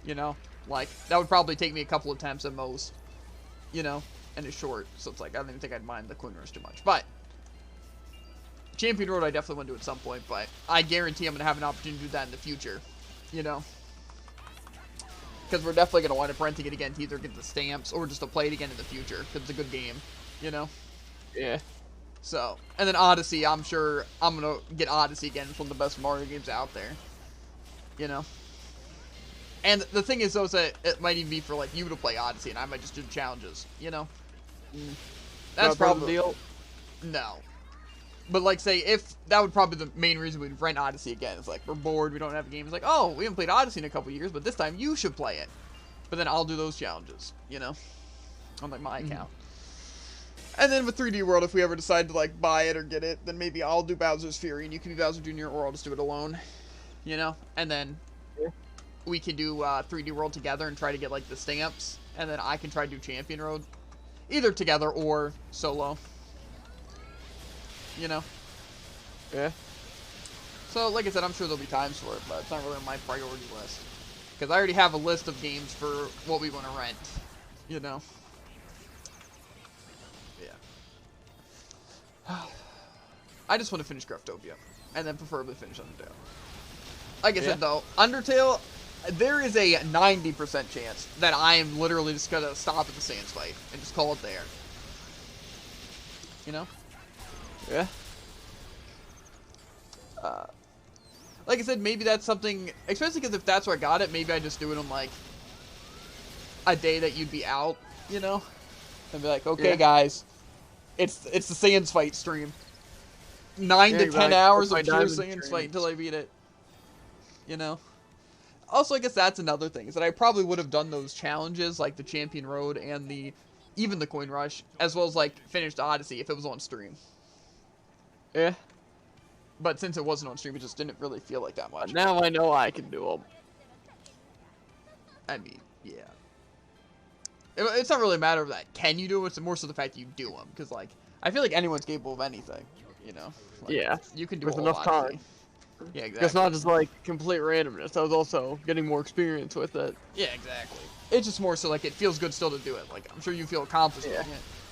you know? Like, that would probably take me a couple attempts at most, you know? And it's short, so it's like, I don't even think I'd mind the Coin Rush too much. But Champion Road I definitely want to do at some point, but I guarantee I'm going to have an opportunity to do that in the future, you know? Because we're definitely going to wind up renting it again to either get the stamps or just to play it again in the future, because it's a good game, you know? Yeah. So, and then Odyssey, I'm sure I'm going to get Odyssey again. It's one of the best Mario games out there, you know? And the thing is, though, is that it might even be for, like, you to play Odyssey, and I might just do challenges, you know? That's probably the deal. No. But, like, say, if that would probably be the main reason we'd rent Odyssey again. It's like, we're bored, we don't have a game. It's like, oh, we haven't played Odyssey in a couple years, but this time you should play it. But then I'll do those challenges, you know? On, like, my account. And then with 3D World, if we ever decide to, like, buy it or get it, then maybe I'll do Bowser's Fury, and you can be Bowser Jr., or I'll just do it alone. You know? And then we can do 3D World together and try to get, like, the stamps. And then I can try to do Champion Road. Either together or solo. You know? Yeah. So, like I said, I'm sure there'll be times for it, but it's not really on my priority list. Because I already have a list of games for what we want to rent. You know? Yeah. I just want to finish Craftopia. And then preferably finish Undertale. Like I said, though, Undertale, there is a 90% chance that I am literally just going to stop at the Sans fight and just call it there. You know? Yeah. Like I said, maybe that's something, especially because if that's where I got it, maybe I just do it on, like, a day that you'd be out, you know? And be like, okay, guys, it's the Sans fight stream. 9 to 10 hours of pure Sans fight until I beat it. You know? Also, I guess that's another thing, is that I probably would have done those challenges, like the Champion Road and even the Coin Rush, as well as, like, finished Odyssey if it was on stream. Yeah. But since it wasn't on stream, it just didn't really feel like that much. Now I know I can do them. I mean, yeah. It's not really a matter of that. Can you do it? It's more so the fact that you do them. Because, like, I feel like anyone's capable of anything, you know? Like, Yeah. You can do With a whole enough lot. time. Yeah, exactly. It's not just like complete randomness. I was also getting more experience with it. Yeah, exactly. It's just more so, like, it feels good still to do it. Like, I'm sure you feel accomplished doing it.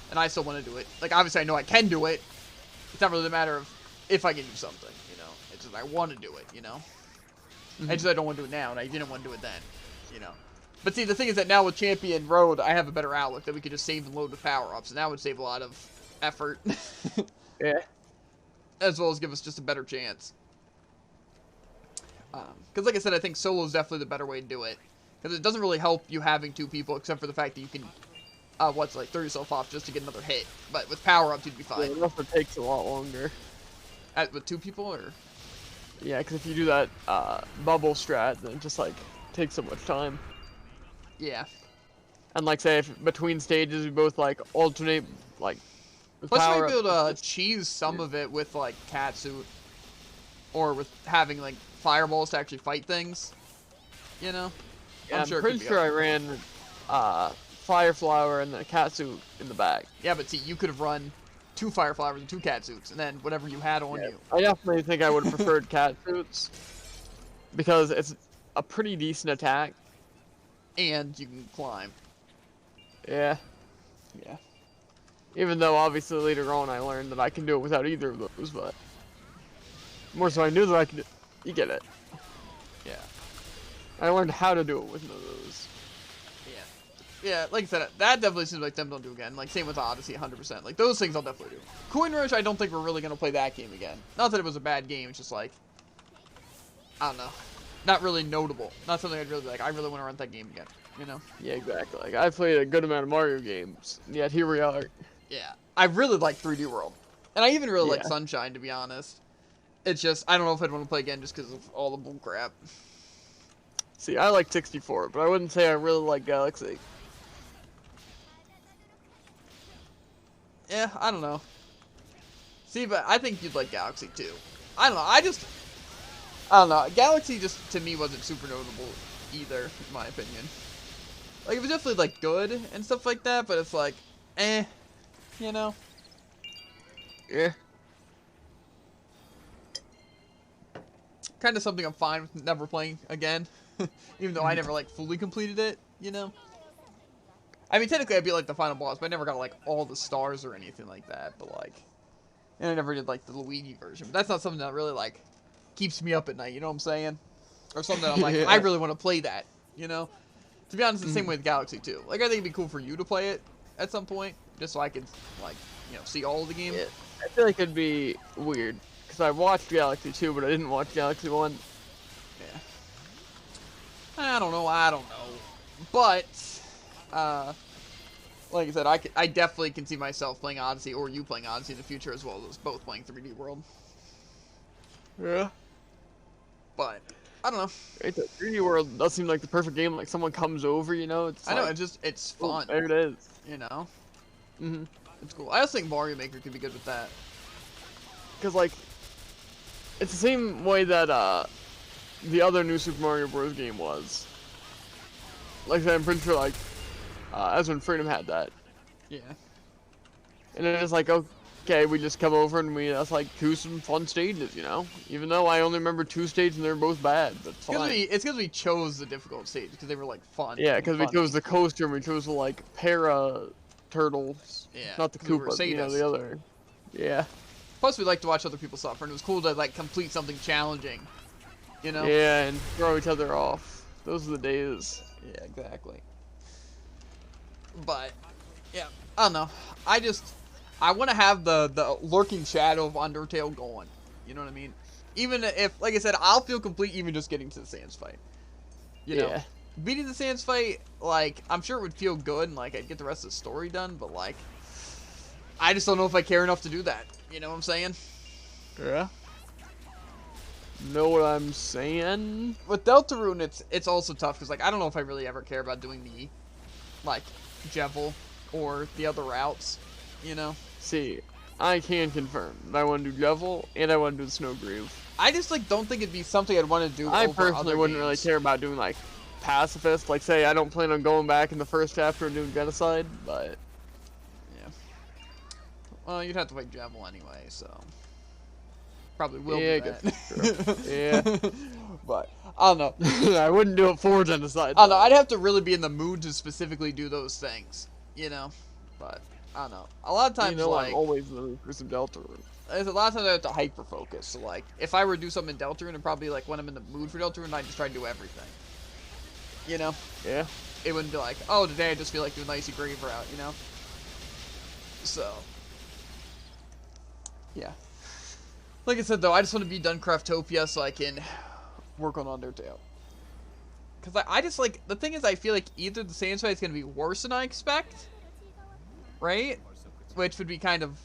And I still want to do it. Like, obviously I know I can do it. It's not really a matter of if I can do something, you know? It's just I want to do it, you know? I just I don't want to do it now, and I didn't want to do it then, you know? But see, the thing is that now with Champion Road, I have a better outlook that we could just save and load with power-ups, and that would save a lot of effort. Yeah. As well as give us just a better chance. Because like I said, I think solo is definitely the better way to do it. Because it doesn't really help you having two people, except for the fact that you can, throw yourself off just to get another hit. But with power-ups, you'd be fine. Yeah, it also takes a lot longer. With two people, or? Yeah, because if you do that bubble strat, then it just, like, takes so much time. Yeah. And, like, say, if between stages, we both, like, alternate, like, with Plus, you power might be able to cheese some of it with, like, catsuit. Or with having, like, fireballs to actually fight things. You know? Yeah, I'm pretty sure I ran Fire Flower and the catsuit in the back. Yeah, but see, you could have run 2 Fire Flowers and 2 catsuits, and then whatever you had on you. I definitely think I would have preferred catsuits. Because it's a pretty decent attack. And you can climb. Yeah. Yeah. Even though, obviously, later on I learned that I can do it without either of those, but... More so I knew that I could... You get it. Yeah. I learned how to do it with none of those. Yeah. Yeah, like I said, that definitely seems like them don't do again. Like, same with Odyssey, 100%. Like, those things I'll definitely do. Coin Rush, I don't think we're really going to play that game again. Not that it was a bad game, it's just like... I don't know. Not really notable. Not something I'd really be like, I really want to run that game again. You know? Yeah, exactly. Like, I played a good amount of Mario games, and yet here we are. Yeah. I really like 3D World. And I even really like Sunshine, to be honest. It's just, I don't know if I'd want to play again just because of all the bull crap. See, I like 64, but I wouldn't say I really like Galaxy. Yeah, I don't know. See, but I think you'd like Galaxy too. I don't know, I don't know. Galaxy just, to me, wasn't super notable either, in my opinion. Like, it was definitely, like, good and stuff like that, but it's like, you know? Yeah. Kind of something I'm fine with never playing again. Even though I never, like, fully completed it, you know? I mean, technically I beat, like, the final boss, but I never got, like, all the stars or anything like that, but, like... And I never did, like, the Luigi version. But that's not something that really, like, keeps me up at night, you know what I'm saying? Or something that I'm like, I really want to play that, you know? To be honest, it's the same way with Galaxy, too. Like, I think it'd be cool for you to play it at some point, just so I could, like, you know, see all of the game. Yeah. I feel like it'd be weird, because I watched Galaxy 2, but I didn't watch Galaxy 1. Yeah. I don't know. But, like I said, I definitely can see myself playing Odyssey, or you playing Odyssey in the future, as well as both playing 3D World. Yeah. But, I don't know. Right, the 3D World does seem like the perfect game, like someone comes over, you know? It's I know, like, it's fun. There it is. You know? Mm-hmm. It's cool. I also think Mario Maker could be good with that. Because, like, it's the same way that, the other new Super Mario Bros. Game was. Like, I'm pretty sure, like, as when Freedom had that. Yeah. And then it's like, okay, we just come over and we just, like, do some fun stages, you know? Even though I only remember 2 stages and they're both bad, but it's fine. It's because we chose the difficult stage, because they were, like, fun. Yeah, because we chose the coaster and we chose the, like, turtles. Yeah. Not the Koopas, you know, the other. Yeah. Plus, we like to watch other people suffer, and it was cool to, like, complete something challenging. You know? Yeah, and throw each other off. Those are the days. Yeah, exactly. But, yeah, I don't know. I want to have the lurking shadow of Undertale going. You know what I mean? Even if, like I said, I'll feel complete even just getting to the Sans fight. You know? Yeah. Beating the Sans fight, like, I'm sure it would feel good, and, like, I'd get the rest of the story done, but, like, I just don't know if I care enough to do that. You know what I'm saying? Yeah. Know what I'm saying? With Deltarune, it's also tough, because, like, I don't know if I really ever care about doing the, like, Jevil or the other routes, you know? See, I can confirm that I want to do Jevil and I want to do the Snow Groove. I just, like, don't think it'd be something I'd want to do I over personally other wouldn't games. really care about doing, like, pacifist, like say I don't plan on going back in the first chapter and doing genocide, but Yeah. Well, you'd have to fight Javel anyway, so probably will yeah, do I guess that. that's true. Yeah. But I don't know. I wouldn't do it for genocide. I don't know. I'd have to really be in the mood to specifically do those things, you know. But I don't know. A lot of times, you know, like I'm always in the mood for some Deltarune. there's a lot of times I have to hyper focus. So like, if I were to do something in Deltarune, and probably like when I'm in the mood for Deltarune, I just try to do everything. You know. Yeah. It wouldn't be like, oh, today I just feel like doing the Icy Grave route, you know. So. Yeah. Like I said though, I just want to be done Craftopia so I can work on Undertale. Because I just, like, the thing is, I feel like either the Sand Fight is going to be worse than I expect, right? Which would be kind of